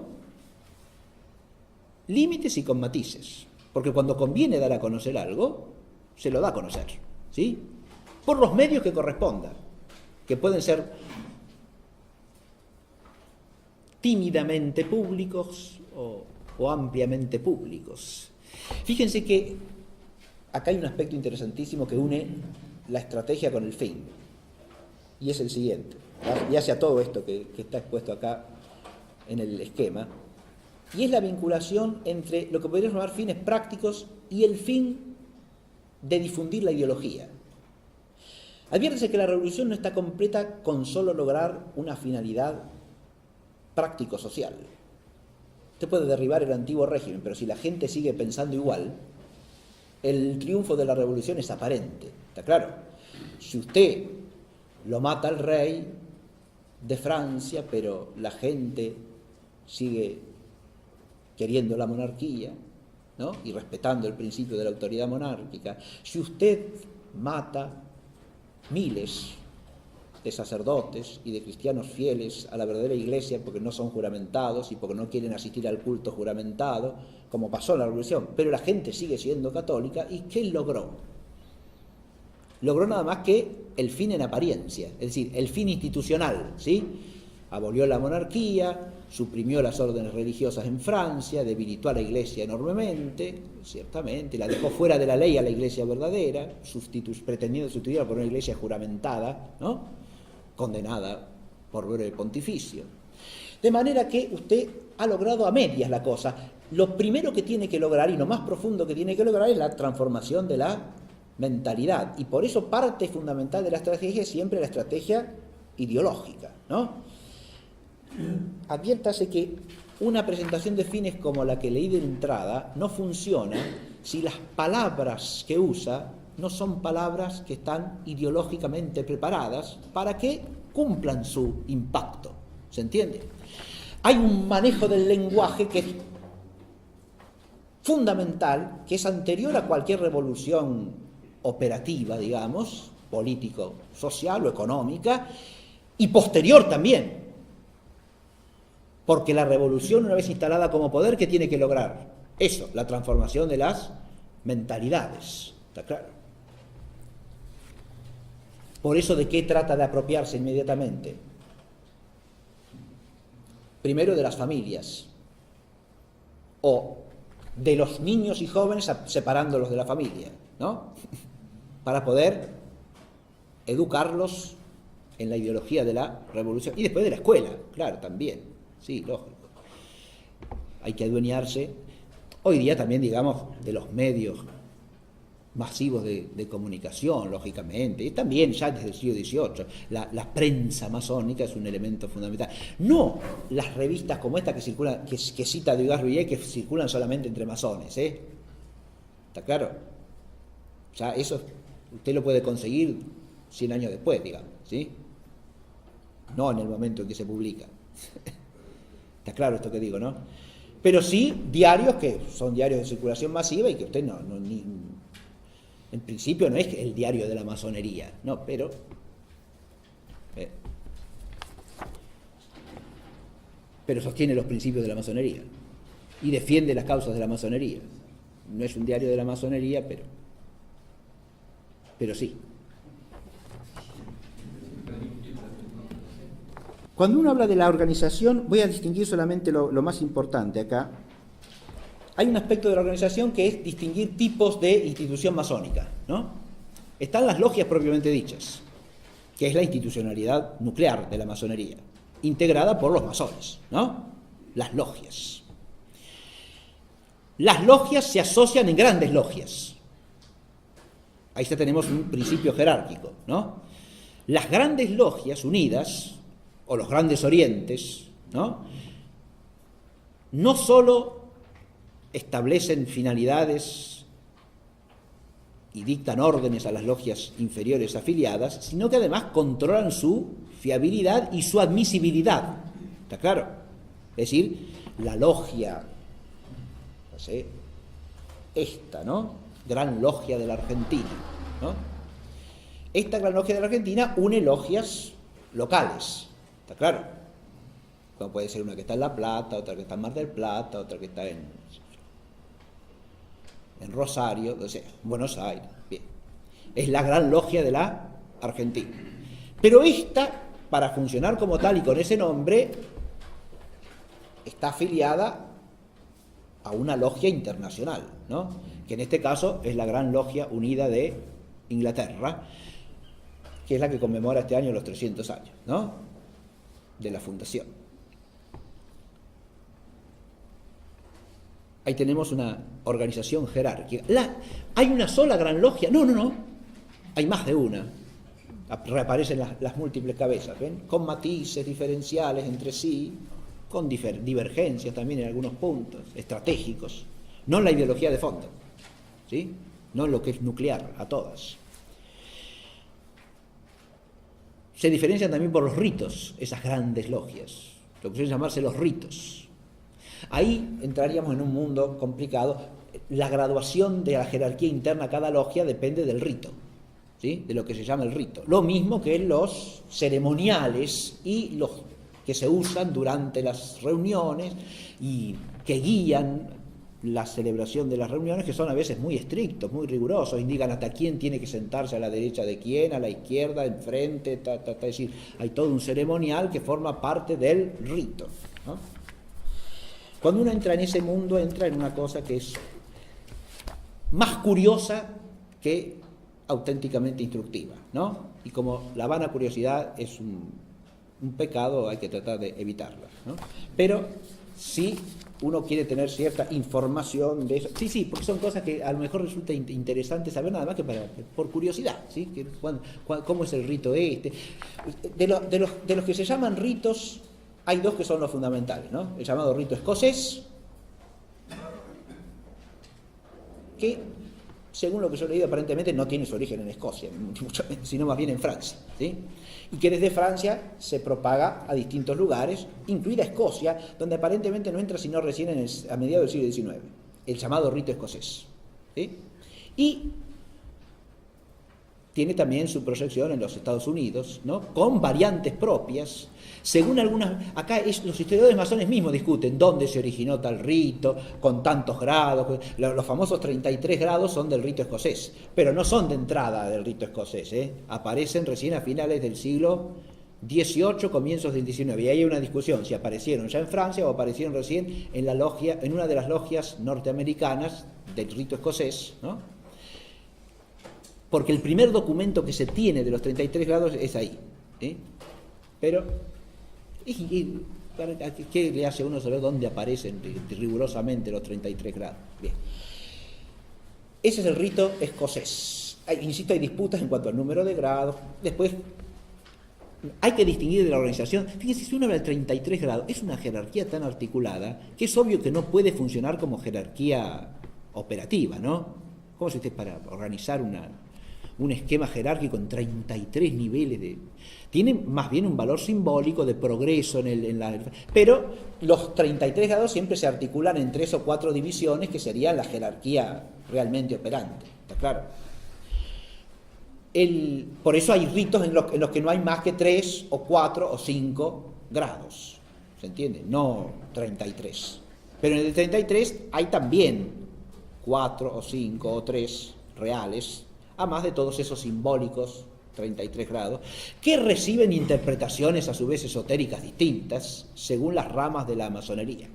límites y con matices. Porque cuando conviene dar a conocer algo, se lo da a conocer, ¿sí? Por los medios que correspondan, que pueden ser tímidamente públicos o ampliamente públicos. Fíjense que acá hay un aspecto interesantísimo que une la estrategia con el fin, y es el siguiente, y hacia todo esto que está expuesto acá en el esquema, y es la vinculación entre lo que podríamos llamar fines prácticos y el fin de difundir la ideología. Adviértese que la revolución no está completa con solo lograr una finalidad práctico-social. Usted puede derribar el antiguo régimen, pero si la gente sigue pensando igual, el triunfo de la revolución es aparente, ¿está claro? Si usted lo mata al rey de Francia, pero la gente sigue queriendo la monarquía, ¿no? Y respetando el principio de la autoridad monárquica, si usted mata miles de sacerdotes y de cristianos fieles a la verdadera iglesia porque no son juramentados y porque no quieren asistir al culto juramentado, como pasó en la revolución, pero la gente sigue siendo católica, ¿y qué logró? Logró nada más que el fin en apariencia, es decir, el fin institucional, ¿sí? Abolió la monarquía, suprimió las órdenes religiosas en Francia, debilitó a la iglesia enormemente, ciertamente, la dejó fuera de la ley a la iglesia verdadera, pretendiendo sustituirla por una iglesia juramentada, ¿no? Condenada por breve pontificio. De manera que usted ha logrado a medias la cosa. Lo primero que tiene que lograr y lo más profundo que tiene que lograr es la transformación de la mentalidad. Y por eso parte fundamental de la estrategia es siempre la estrategia ideológica, ¿no? Adviértase que una presentación de fines como la que leí de entrada no funciona si las palabras que usa no son palabras que están ideológicamente preparadas para que cumplan su impacto. ¿Se entiende? Hay un manejo del lenguaje que es fundamental, que es anterior a cualquier revolución operativa, digamos, político, social o económica, y posterior también. Porque la revolución, una vez instalada como poder, ¿qué tiene que lograr? Eso, la transformación de las mentalidades. ¿Está claro? Por eso, ¿de qué trata de apropiarse inmediatamente? Primero de las familias, o de los niños y jóvenes separándolos de la familia, ¿no? Para poder educarlos en la ideología de la revolución. Y después de la escuela, claro, también. Sí, lógico. Hay que adueñarse, hoy día también, digamos, de los medios masivos de comunicación, lógicamente, y también ya desde el siglo XVIII, la prensa masónica es un elemento fundamental. No las revistas como esta que circulan, que cita Dugas-Rouillet, que circulan solamente entre masones, ¿eh? ¿Está claro? Ya eso usted lo puede conseguir 100 años después, digamos, ¿sí? No en el momento en que se publica. Está claro esto que digo, ¿no? Pero sí diarios que son diarios de circulación masiva y que usted en principio no es el diario de la masonería, no, pero sostiene los principios de la masonería y defiende las causas de la masonería. No es un diario de la masonería, pero sí. Cuando uno habla de la organización, voy a distinguir solamente lo más importante acá. Hay un aspecto de la organización que es distinguir tipos de institución masónica, ¿no? Están las logias propiamente dichas, que es la institucionalidad nuclear de la masonería, integrada por los masones, ¿no? Las logias. Las logias se asocian en grandes logias. Ahí ya tenemos un principio jerárquico, ¿no? Las grandes logias unidas, o los grandes orientes, ¿no? No solo establecen finalidades y dictan órdenes a las logias inferiores afiliadas, sino que además controlan su fiabilidad y su admisibilidad. ¿Está claro? Es decir, la logia, no sé, esta, ¿no? Gran Logia de la Argentina, ¿no? Esta Gran Logia de la Argentina une logias locales. ¿Está claro? Como puede ser una que está en La Plata, otra que está en Mar del Plata, otra que está en Rosario, o sea, Buenos Aires. Bien. Es la Gran Logia de la Argentina. Pero esta, para funcionar como tal y con ese nombre, está afiliada a una logia internacional, ¿no? Que en este caso es la Gran Logia Unida de Inglaterra, que es la que conmemora este año los 300 años, ¿no? De la fundación. Ahí tenemos una organización jerárquica. ¿Hay una sola gran logia? No. Hay más de una. Reaparecen las múltiples cabezas, ¿ven? Con matices diferenciales entre sí, con divergencias también en algunos puntos estratégicos. No en la ideología de fondo, ¿sí? No en lo que es nuclear, a todas. Se diferencian también por los ritos, esas grandes logias, lo que suele llamarse los ritos. Ahí entraríamos en un mundo complicado. La graduación de la jerarquía interna a cada logia depende del rito, ¿sí? De lo que se llama el rito. Lo mismo que los ceremoniales y los que se usan durante las reuniones y que guían la celebración de las reuniones, que son a veces muy estrictos, muy rigurosos, indican hasta quién tiene que sentarse a la derecha de quién, a la izquierda, enfrente, es decir, hay todo un ceremonial que forma parte del rito, ¿no? Cuando uno entra en ese mundo, entra en una cosa que es más curiosa que auténticamente instructiva, ¿no? Y como la vana curiosidad es un pecado, hay que tratar de evitarla, ¿no? Pero sí uno quiere tener cierta información de eso. Sí, porque son cosas que a lo mejor resulta interesante saber, nada más que por curiosidad, ¿sí? ¿Cómo es el rito este? De los que se llaman ritos, hay dos que son los fundamentales, ¿no? El llamado rito escocés, que, según lo que yo he leído, aparentemente no tiene su origen en Escocia, sino más bien en Francia, ¿sí? Y que desde Francia se propaga a distintos lugares, incluida Escocia, donde aparentemente no entra sino recién a mediados del siglo XIX, el llamado rito escocés, ¿sí? Y tiene también su proyección en los Estados Unidos, ¿no? Con variantes propias. Según algunas, acá los historiadores masones mismos discuten dónde se originó tal rito, con tantos grados. Los famosos 33 grados son del rito escocés, pero no son de entrada del rito escocés, ¿eh? Aparecen recién a finales del siglo XVIII, comienzos del XIX. Y ahí hay una discusión si aparecieron ya en Francia o aparecieron recién en la logia, en una de las logias norteamericanas del rito escocés, ¿no? Porque el primer documento que se tiene de los 33 grados es ahí, ¿eh? Pero ¿qué le hace a uno saber dónde aparecen rigurosamente los 33 grados? Bien. Ese es el rito escocés. Insisto, hay disputas en cuanto al número de grados. Después, hay que distinguir de la organización. Fíjense, si uno habla de 33 grados, es una jerarquía tan articulada que es obvio que no puede funcionar como jerarquía operativa, ¿no? ¿Cómo se dice para organizar un esquema jerárquico en 33 niveles de... Tiene más bien un valor simbólico de progreso pero los 33 grados siempre se articulan en 3 o 4 divisiones que serían la jerarquía realmente operante, ¿está claro? Por eso hay ritos en los que no hay más que 3 o 4 o 5 grados, ¿se entiende? No 33. Pero en el 33 hay también 4 o 5 o 3 reales, a más de todos esos simbólicos 33 grados, que reciben interpretaciones a su vez esotéricas distintas según las ramas de la masonería.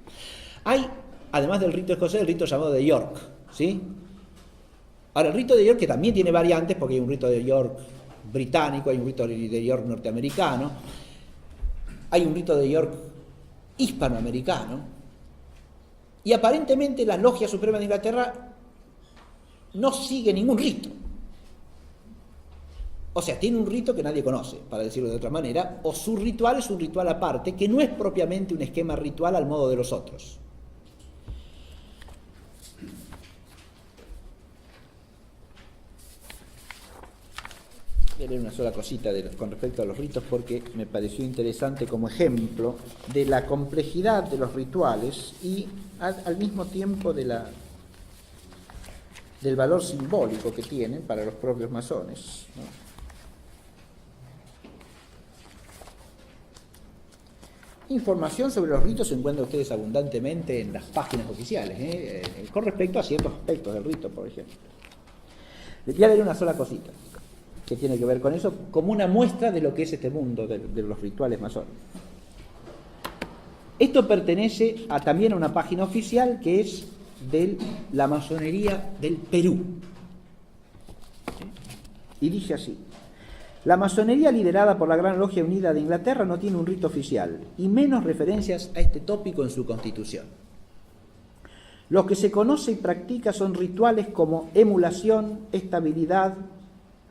Hay, además del rito escocés, el rito llamado de York, ¿sí? Ahora, el rito de York, que también tiene variantes, porque hay un rito de York británico, hay un rito de York norteamericano, hay un rito de York hispanoamericano, y aparentemente la Logia Suprema de Inglaterra no sigue ningún rito. O sea, tiene un rito que nadie conoce, para decirlo de otra manera, o su ritual es un ritual aparte, que no es propiamente un esquema ritual al modo de los otros. Voy a leer una sola cosita con respecto a los ritos, porque me pareció interesante como ejemplo de la complejidad de los rituales y al mismo tiempo del valor simbólico que tienen para los propios masones, ¿no? Información sobre los ritos se encuentra ustedes abundantemente en las páginas oficiales, con respecto a ciertos aspectos del rito, por ejemplo. Les voy a leer una sola cosita que tiene que ver con eso, como una muestra de lo que es este mundo de los rituales masónicos. Esto pertenece también a una página oficial que es de la masonería del Perú. ¿Sí? Y dice así: la masonería liderada por la Gran Logia Unida de Inglaterra no tiene un rito oficial, y menos referencias a este tópico en su constitución. Lo que se conoce y practica son rituales como emulación, estabilidad,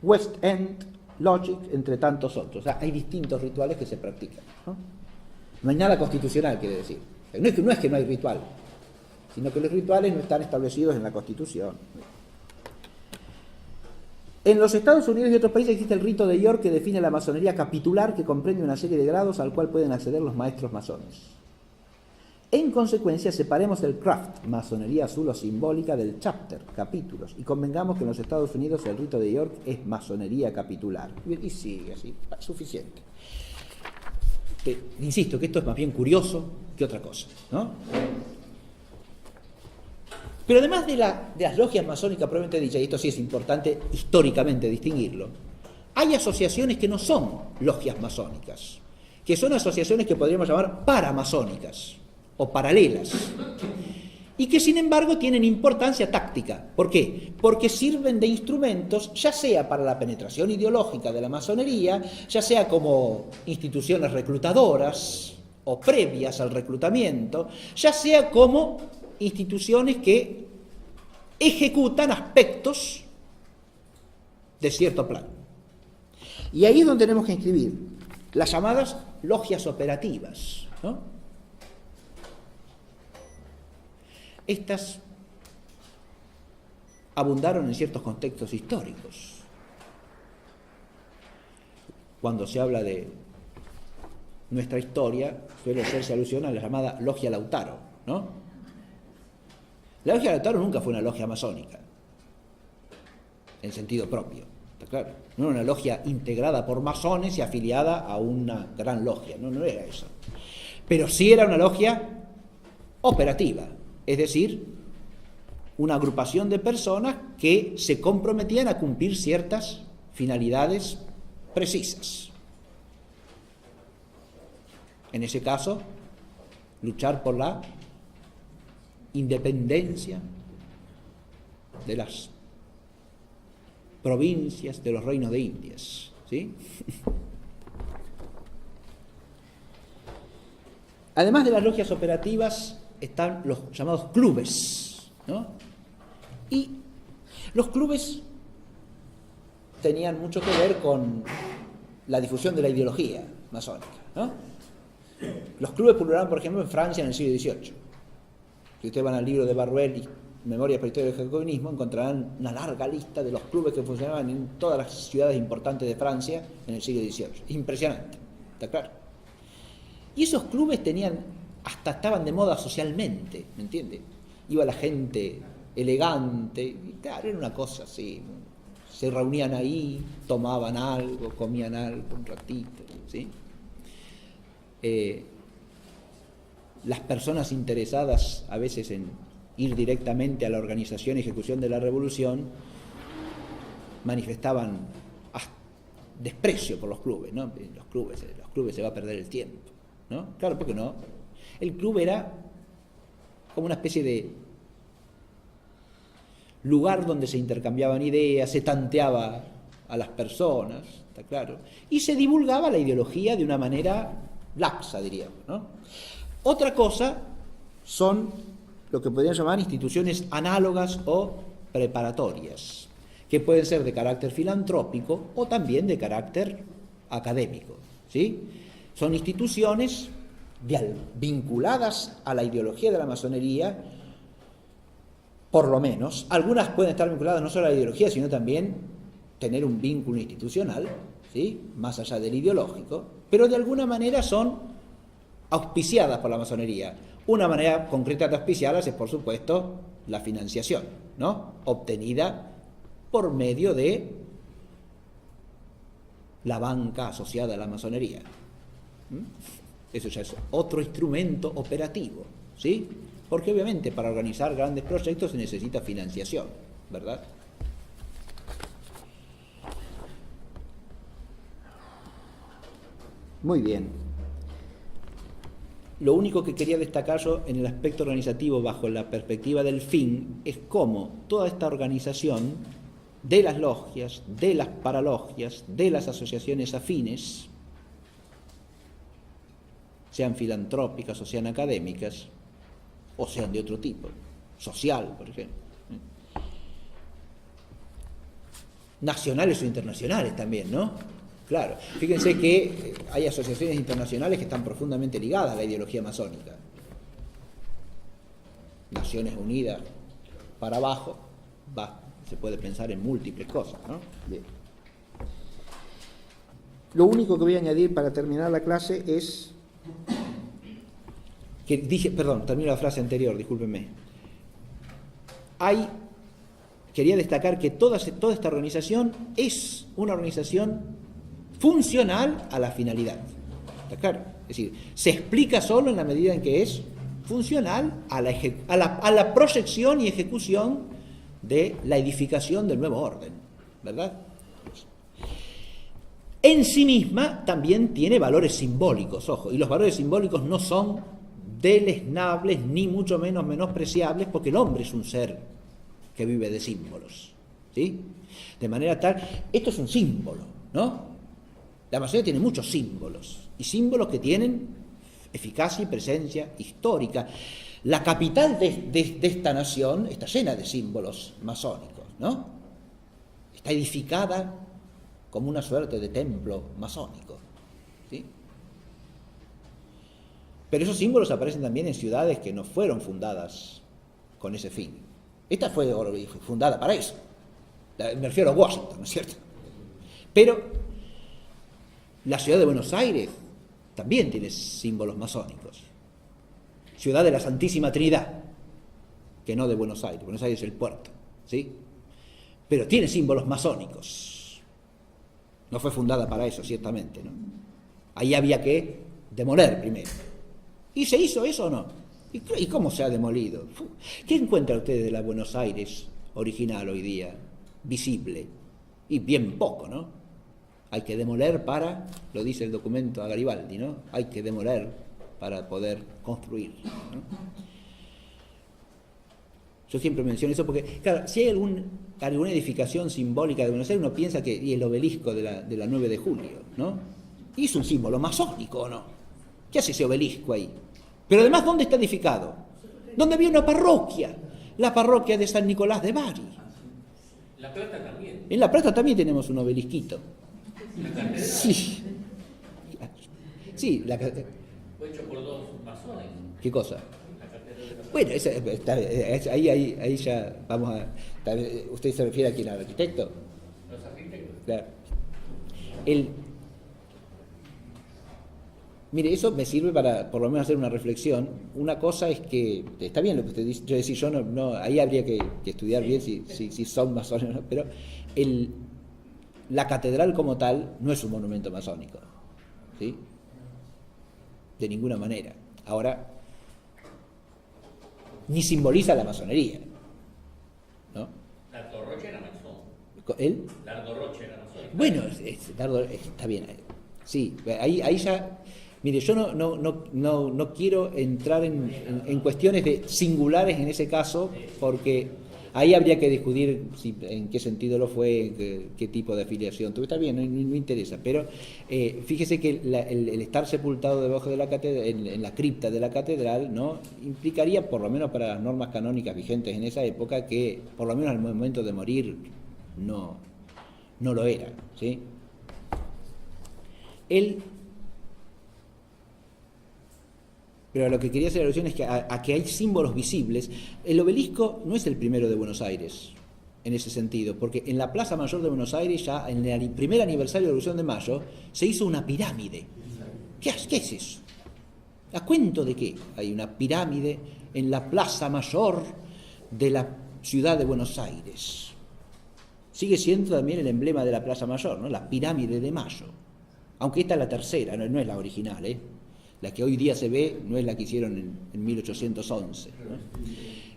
West End, Logic, entre tantos otros. O sea, hay distintos rituales que se practican, ¿no? No hay nada constitucional, quiere decir. No es que no hay ritual, sino que los rituales no están establecidos en la Constitución. En los Estados Unidos y otros países existe el rito de York, que define la masonería capitular, que comprende una serie de grados al cual pueden acceder los maestros masones. En consecuencia, separemos el craft, masonería azul o simbólica, del chapter, capítulos, y convengamos que en los Estados Unidos el rito de York es masonería capitular. Y sigue así, suficiente. Insisto que esto es más bien curioso que otra cosa, ¿no? Pero además de las logias masónicas propiamente dichas, y esto sí es importante históricamente distinguirlo, hay asociaciones que no son logias masónicas, que son asociaciones que podríamos llamar paramasónicas o paralelas, y que sin embargo tienen importancia táctica. ¿Por qué? Porque sirven de instrumentos, ya sea para la penetración ideológica de la masonería, ya sea como instituciones reclutadoras o previas al reclutamiento, ya sea como instituciones que ejecutan aspectos de cierto plan. Y ahí es donde tenemos que inscribir las llamadas logias operativas, ¿no? Estas abundaron en ciertos contextos históricos. Cuando se habla de nuestra historia, suele hacerse alusión a la llamada Logia Lautaro, ¿no? La Logia Lautaro nunca fue una logia masónica, en sentido propio, ¿está claro? No era una logia integrada por masones y afiliada a una gran logia, no era eso. Pero sí era una logia operativa, es decir, una agrupación de personas que se comprometían a cumplir ciertas finalidades precisas. En ese caso, luchar por la independencia de las provincias de los reinos de Indias, ¿sí? Además de las logias operativas están los llamados clubes, ¿no? Y los clubes tenían mucho que ver con la difusión de la ideología masónica, ¿no? Los clubes pulularon, por ejemplo, en Francia en el siglo XVIII. Si ustedes van al libro de Baruel y Memorias para la historia del jacobinismo, encontrarán una larga lista de los clubes que funcionaban en todas las ciudades importantes de Francia en el siglo XVIII. Impresionante, ¿está claro? Y esos clubes hasta estaban de moda socialmente, ¿me entiende? Iba la gente elegante, y claro, era una cosa así. Se reunían ahí, tomaban algo, comían algo un ratito, ¿sí? Las personas interesadas a veces en ir directamente a la organización y ejecución de la revolución manifestaban desprecio por los clubes, ¿no? Los clubes se va a perder el tiempo, ¿no? Claro, ¿por qué no? El club era como una especie de lugar donde se intercambiaban ideas, se tanteaba a las personas, está claro, y se divulgaba la ideología de una manera laxa, diríamos, ¿no? Otra cosa son lo que podrían llamar instituciones análogas o preparatorias, que pueden ser de carácter filantrópico o también de carácter académico, ¿sí? Son instituciones vinculadas a la ideología de la masonería, por lo menos. Algunas pueden estar vinculadas no solo a la ideología, sino también tener un vínculo institucional, ¿sí? Más allá del ideológico, pero de alguna manera son auspiciadas por la masonería. Una manera concreta de auspiciarlas es, por supuesto, la financiación, ¿no? Obtenida por medio de la banca asociada a la masonería. Eso ya es otro instrumento operativo, ¿sí? Porque obviamente para organizar grandes proyectos se necesita financiación, ¿verdad? Muy bien. Lo único que quería destacar yo en el aspecto organizativo bajo la perspectiva del fin es cómo toda esta organización de las logias, de las paralogias, de las asociaciones afines, sean filantrópicas o sean académicas, o sean de otro tipo, social, por ejemplo, nacionales o internacionales también, ¿no? Claro, fíjense que hay asociaciones internacionales que están profundamente ligadas a la ideología masónica. Naciones Unidas para abajo, se puede pensar en múltiples cosas, ¿no? Bien. Lo único que voy a añadir para terminar la clase es que termino la frase anterior, discúlpenme. Quería destacar que toda esta organización es una organización funcional a la finalidad. ¿Está claro? Es decir, se explica solo en la medida en que es funcional a la proyección y ejecución de la edificación del nuevo orden, ¿verdad? En sí misma también tiene valores simbólicos, ojo, y los valores simbólicos no son deleznables ni mucho menos menospreciables, porque el hombre es un ser que vive de símbolos, ¿sí? De manera tal, esto es un símbolo, ¿no? La masonería tiene muchos símbolos, y símbolos que tienen eficacia y presencia histórica. La capital de esta nación está llena de símbolos masónicos, ¿no? Está edificada como una suerte de templo masónico, ¿sí? Pero esos símbolos aparecen también en ciudades que no fueron fundadas con ese fin. Esta fue fundada para eso. Me refiero a Washington, ¿no es cierto? Pero la ciudad de Buenos Aires también tiene símbolos masónicos. Ciudad de la Santísima Trinidad, que no de Buenos Aires. Buenos Aires es el puerto, ¿sí? Pero tiene símbolos masónicos. No fue fundada para eso, ciertamente, ¿no? Ahí había que demoler primero. ¿Y se hizo eso o no? ¿Y cómo se ha demolido? ¿Qué encuentra usted de la Buenos Aires original hoy día? Visible. Y bien poco, ¿no? Hay que demoler para, lo dice el documento a Garibaldi, ¿no? Hay que demoler para poder construir, ¿no? Yo siempre menciono eso porque, claro, si hay alguna edificación simbólica de Buenos Aires, uno piensa que y el obelisco de la 9 de julio, ¿no? Y es un símbolo masónico, ¿o no? ¿Qué hace ese obelisco ahí? Pero además, ¿dónde está edificado? ¿Dónde había una parroquia? La parroquia de San Nicolás de Bari. La Plata también. En La Plata también tenemos un obelisquito. Sí. Sí, Hecho por dos masones. ¿Qué cosa? Bueno, ahí ya vamos a... ¿Usted se refiere a quién? ¿Al arquitecto? Los arquitectos. Claro. Mire, eso me sirve para por lo menos hacer una reflexión. Una cosa es que, está bien lo que usted dice, yo no ahí habría que estudiar bien si son masones o no, pero la catedral como tal no es un monumento masónico, ¿sí? De ninguna manera. Ahora, ni simboliza la masonería, ¿no? Lardo Rocha era masón. ¿Él? Lardo Rocha era masón. Bueno, está bien. Sí, ahí ya... Mire, yo no quiero entrar en cuestiones de singulares en ese caso, porque ahí habría que discutir en qué sentido lo fue, qué tipo de afiliación tuvo. Está bien, no interesa, pero fíjese que el estar sepultado debajo de la catedral, en la cripta de la catedral, ¿no? Implicaría, por lo menos para las normas canónicas vigentes en esa época, que por lo menos al momento de morir no lo era, ¿sí? Pero lo que quería hacer alusión es que a que hay símbolos visibles. El obelisco no es el primero de Buenos Aires, en ese sentido, porque en la Plaza Mayor de Buenos Aires, ya en el primer aniversario de la Revolución de Mayo, se hizo una pirámide. ¿Qué es eso? ¿A cuento de qué? Hay una pirámide en la Plaza Mayor de la ciudad de Buenos Aires. Sigue siendo también el emblema de la Plaza Mayor, ¿no? La pirámide de Mayo. Aunque esta es la tercera, no es la original, ¿eh? La que hoy día se ve no es la que hicieron en 1811, ¿no?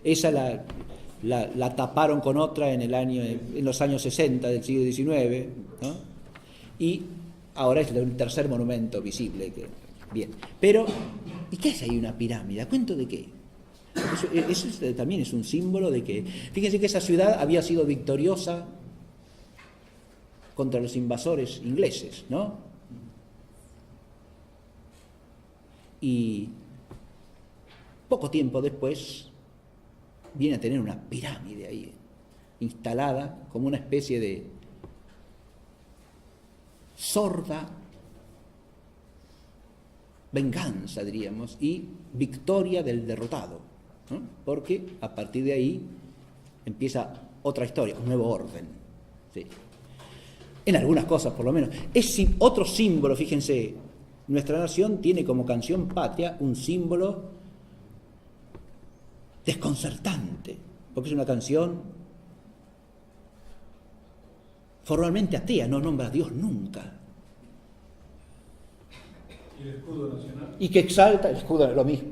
Esa la taparon con otra en los años 60 del siglo XIX, ¿no? Y ahora es el tercer monumento visible. Bien, pero ¿y qué es ahí una pirámide? ¿A cuento de qué? Eso también es un símbolo de que... Fíjense que esa ciudad había sido victoriosa contra los invasores ingleses, ¿no? Y poco tiempo después viene a tener una pirámide ahí, instalada como una especie de sorda venganza, diríamos, y victoria del derrotado, ¿no? Porque a partir de ahí empieza otra historia, un nuevo orden, ¿sí? En algunas cosas, por lo menos. Es otro símbolo, fíjense. Nuestra nación tiene como canción patria un símbolo desconcertante, porque es una canción formalmente atea, no nombra a Dios nunca. ¿Y el escudo nacional? Y que exalta, el escudo es lo mismo.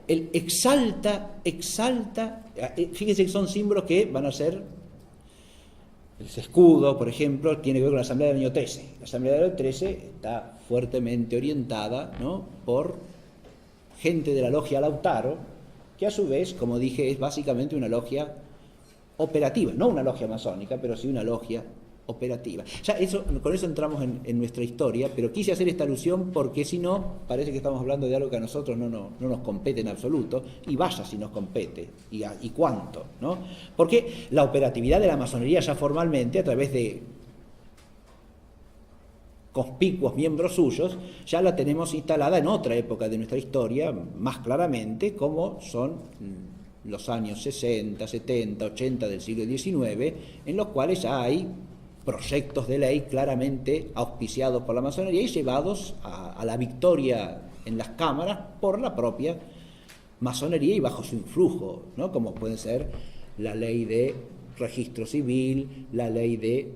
El exalta, fíjense que son símbolos que van a ser... El escudo, por ejemplo, tiene que ver con la Asamblea del año 13. La Asamblea del año 13 está fuertemente orientada, ¿no?, por gente de la logia Lautaro, que a su vez, como dije, es básicamente una logia operativa, no una logia masónica, pero sí una logia operativa. Ya con eso entramos en nuestra historia, pero quise hacer esta alusión porque si no, parece que estamos hablando de algo que a nosotros no nos compete en absoluto, y vaya si nos compete, y cuánto, ¿no? Porque la operatividad de la masonería ya formalmente, a través de conspicuos miembros suyos, ya la tenemos instalada en otra época de nuestra historia, más claramente, como son los años 60, 70, 80 del siglo XIX, en los cuales ya hay proyectos de ley claramente auspiciados por la masonería y llevados a la victoria en las cámaras por la propia masonería y bajo su influjo, ¿no? Como pueden ser la ley de registro civil, la ley de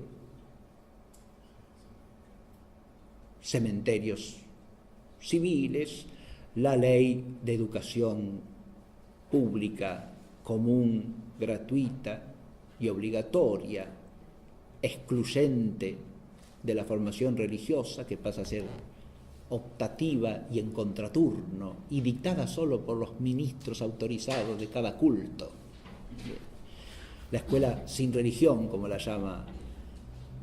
cementerios civiles, la ley de educación pública, común, gratuita y obligatoria, excluyente de la formación religiosa, que pasa a ser optativa y en contraturno, y dictada solo por los ministros autorizados de cada culto. La escuela sin religión, como la llama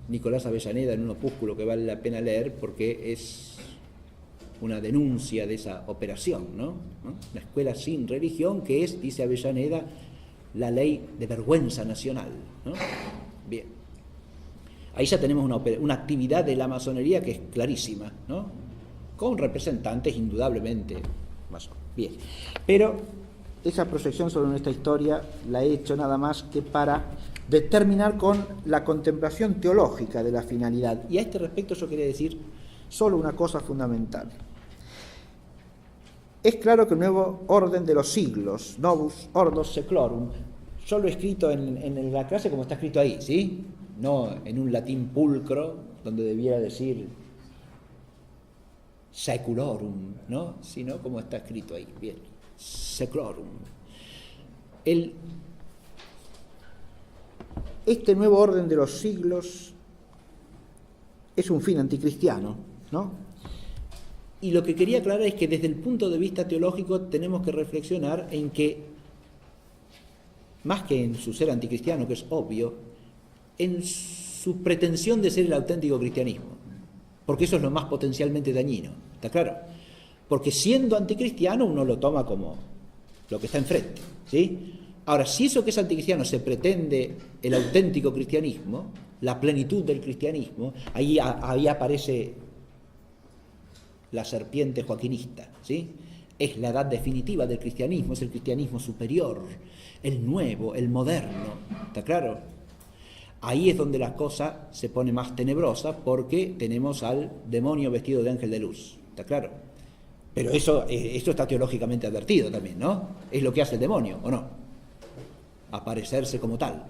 Nicolás Avellaneda en un opúsculo que vale la pena leer, porque es una denuncia de esa operación, ¿no? La escuela sin religión, que es, dice Avellaneda, la ley de vergüenza nacional, ¿no? Bien. Ahí ya tenemos una actividad de la masonería que es clarísima, ¿no? Con representantes indudablemente masones. Bien. Pero esa proyección sobre nuestra historia la he hecho nada más que para determinar con la contemplación teológica de la finalidad. Y a este respecto yo quería decir solo una cosa fundamental. Es claro que el nuevo orden de los siglos, Novus Ordo Seclorum, yo lo he escrito en la clase como está escrito ahí, ¿sí? No en un latín pulcro, donde debiera decir seculorum, ¿no? Sino como está escrito ahí, bien, seclorum. Este nuevo orden de los siglos es un fin anticristiano, ¿no? Y lo que quería aclarar es que desde el punto de vista teológico tenemos que reflexionar en que, más que en su ser anticristiano, que es obvio, en su pretensión de ser el auténtico cristianismo, porque eso es lo más potencialmente dañino, ¿está claro? Porque siendo anticristiano uno lo toma como lo que está enfrente, ¿sí? Ahora, si eso que es anticristiano se pretende el auténtico cristianismo, la plenitud del cristianismo, ahí aparece la serpiente joaquinista, ¿sí? Es la edad definitiva del cristianismo, es el cristianismo superior, el nuevo, el moderno, ¿está claro? Ahí es donde la cosa se pone más tenebrosa, porque tenemos al demonio vestido de ángel de luz, ¿está claro? Pero esto está teológicamente advertido también, ¿no? Es lo que hace el demonio, ¿o no? Aparecerse como tal,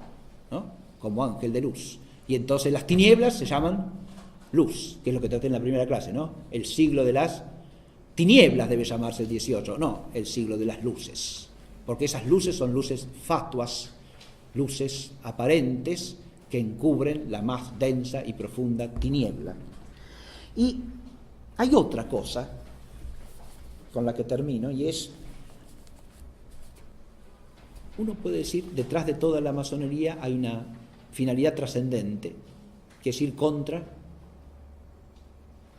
¿no? Como ángel de luz. Y entonces las tinieblas se llaman luz, que es lo que traté en la primera clase, ¿no? El siglo de las tinieblas debe llamarse el 18, no, el siglo de las luces. Porque esas luces son luces fatuas, luces aparentes, que encubren la más densa y profunda tiniebla. Y hay otra cosa con la que termino, y es, uno puede decir, detrás de toda la masonería hay una finalidad trascendente, que es ir contra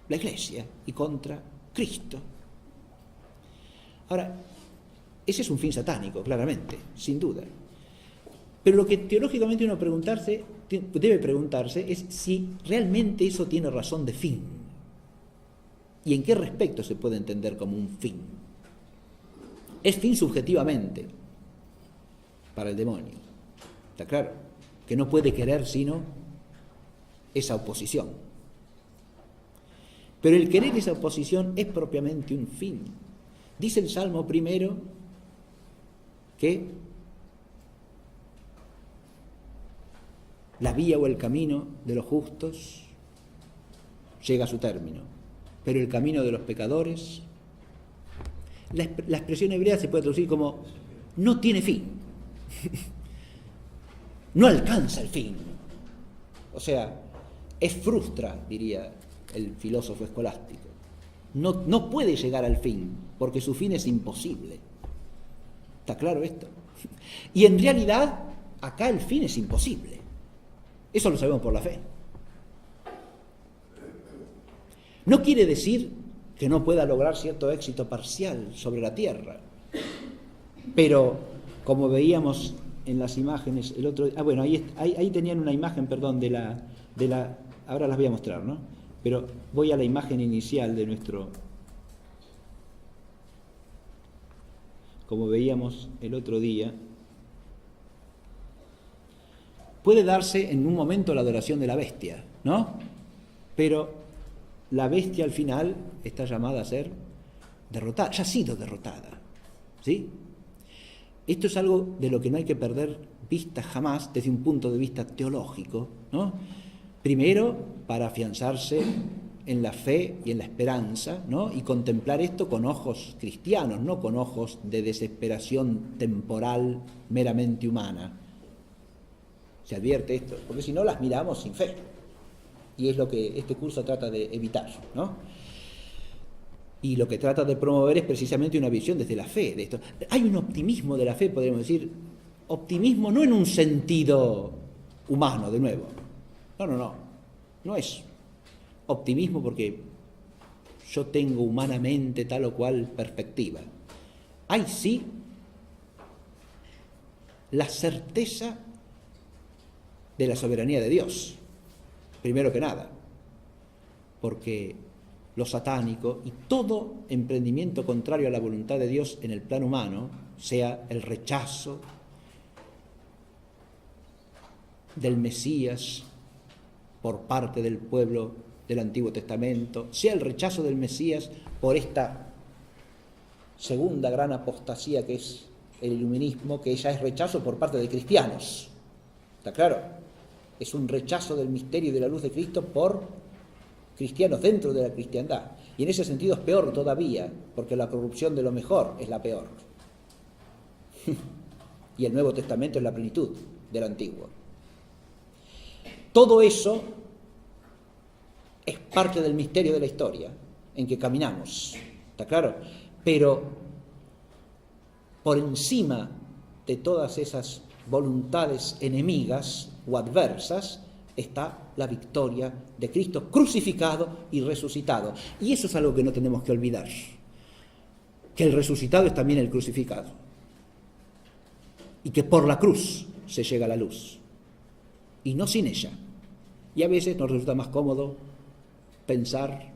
la Iglesia y contra Cristo. Ahora, ese es un fin satánico, claramente, sin duda. Pero lo que teológicamente uno debe preguntarse es si realmente eso tiene razón de fin. ¿Y en qué respecto se puede entender como un fin? Es fin subjetivamente para el demonio. ¿Está claro? Que no puede querer sino esa oposición. Pero el querer esa oposición es propiamente un fin. Dice el Salmo primero que la vía o el camino de los justos llega a su término, pero el camino de los pecadores, la expresión hebrea se puede traducir como no tiene fin, no alcanza el fin, o sea, es frustra, diría el filósofo escolástico, no puede llegar al fin, porque su fin es imposible. ¿Está claro esto? Y en realidad, acá el fin es imposible. Eso lo sabemos por la fe. No quiere decir que no pueda lograr cierto éxito parcial sobre la tierra, pero como veíamos en las imágenes el otro día, bueno, ahí tenían una imagen, perdón, de la ahora las voy a mostrar, ¿no? Pero voy a la imagen inicial de nuestro, como veíamos el otro día. Puede darse en un momento la adoración de la bestia, ¿no? Pero la bestia al final está llamada a ser derrotada, ya ha sido derrotada, ¿sí? Esto es algo de lo que no hay que perder vista jamás desde un punto de vista teológico, ¿no? Primero, para afianzarse en la fe y en la esperanza, ¿no? Y contemplar esto con ojos cristianos, no con ojos de desesperación temporal meramente humana. Se advierte esto, porque si no las miramos sin fe. Y es lo que este curso trata de evitar, ¿no? Y lo que trata de promover es precisamente una visión desde la fe de esto. Hay un optimismo de la fe, podríamos decir, optimismo no en un sentido humano, de nuevo. No es optimismo porque yo tengo humanamente tal o cual perspectiva. Hay sí la certeza de la soberanía de Dios, primero que nada, porque lo satánico y todo emprendimiento contrario a la voluntad de Dios en el plano humano, sea el rechazo del Mesías por parte del pueblo del Antiguo Testamento, sea el rechazo del Mesías por esta segunda gran apostasía que es el iluminismo, que ya es rechazo por parte de cristianos. ¿Está claro? Es un rechazo del misterio y de la luz de Cristo por cristianos dentro de la cristiandad. Y en ese sentido es peor todavía, porque la corrupción de lo mejor es la peor. Y el Nuevo Testamento es la plenitud del Antiguo. Todo eso es parte del misterio de la historia en que caminamos. ¿Está claro? Pero por encima de todas esas voluntades enemigas o adversas está la victoria de Cristo crucificado y resucitado. Y eso es algo que no tenemos que olvidar, que el resucitado es también el crucificado y que por la cruz se llega a la luz y no sin ella. Y a veces nos resulta más cómodo pensar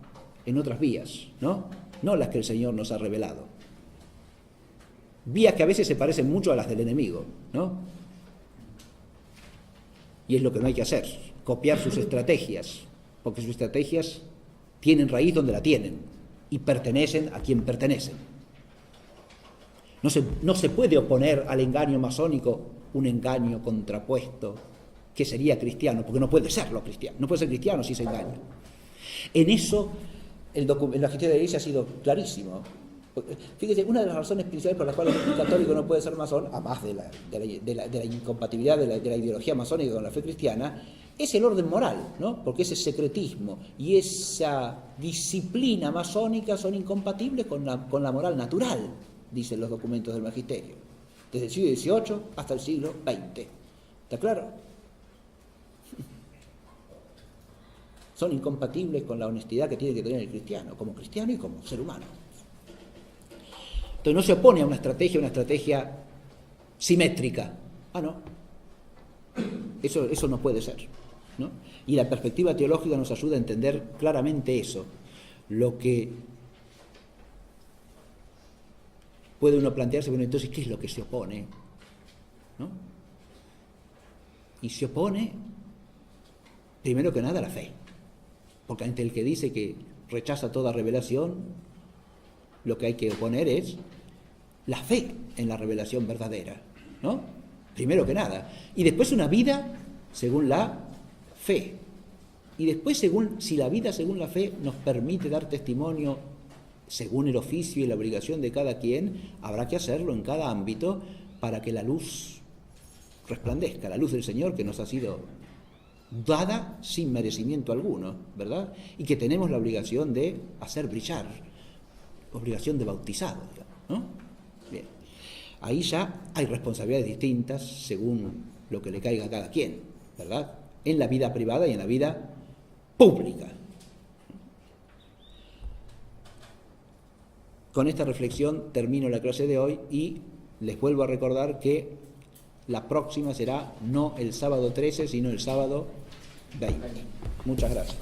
en otras vías, ¿no? No las que el Señor nos ha revelado. Vías que a veces se parecen mucho a las del enemigo, ¿no? Y es lo que no hay que hacer, copiar sus estrategias, porque sus estrategias tienen raíz donde la tienen y pertenecen a quien pertenecen. No se puede oponer al engaño masónico un engaño contrapuesto que sería cristiano, porque no puede serlo cristiano, no puede ser cristiano si se engaña. En eso el magisterio de la Iglesia ha sido clarísimo. Fíjese, una de las razones principales por las cuales un católico no puede ser masón, además de la incompatibilidad de la ideología masónica con la fe cristiana, es el orden moral, ¿no? Porque ese secretismo y esa disciplina masónica son incompatibles con la moral natural, dicen los documentos del magisterio, desde el siglo XVIII hasta el siglo XX. ¿Está claro? Son incompatibles con la honestidad que tiene que tener el cristiano, como cristiano y como ser humano. Entonces no se opone a una estrategia simétrica. No. Eso no puede ser, ¿no? Y la perspectiva teológica nos ayuda a entender claramente eso. Lo que puede uno plantearse, bueno, entonces, ¿qué es lo que se opone? ¿No? Y se opone, primero que nada, a la fe. Porque ante el que dice que rechaza toda revelación, lo que hay que oponer es la fe en la revelación verdadera, ¿no? Primero que nada. Y después una vida según la fe. Y después, si la vida según la fe nos permite dar testimonio según el oficio y la obligación de cada quien, habrá que hacerlo en cada ámbito para que la luz resplandezca, la luz del Señor que nos ha sido dada sin merecimiento alguno, ¿verdad? Y que tenemos la obligación de hacer brillar, obligación de bautizado, ¿no? Bien. Ahí ya hay responsabilidades distintas según lo que le caiga a cada quien, ¿verdad? En la vida privada y en la vida pública. Con esta reflexión termino la clase de hoy y les vuelvo a recordar que la próxima será no el sábado 13, sino el sábado 20. Muchas gracias.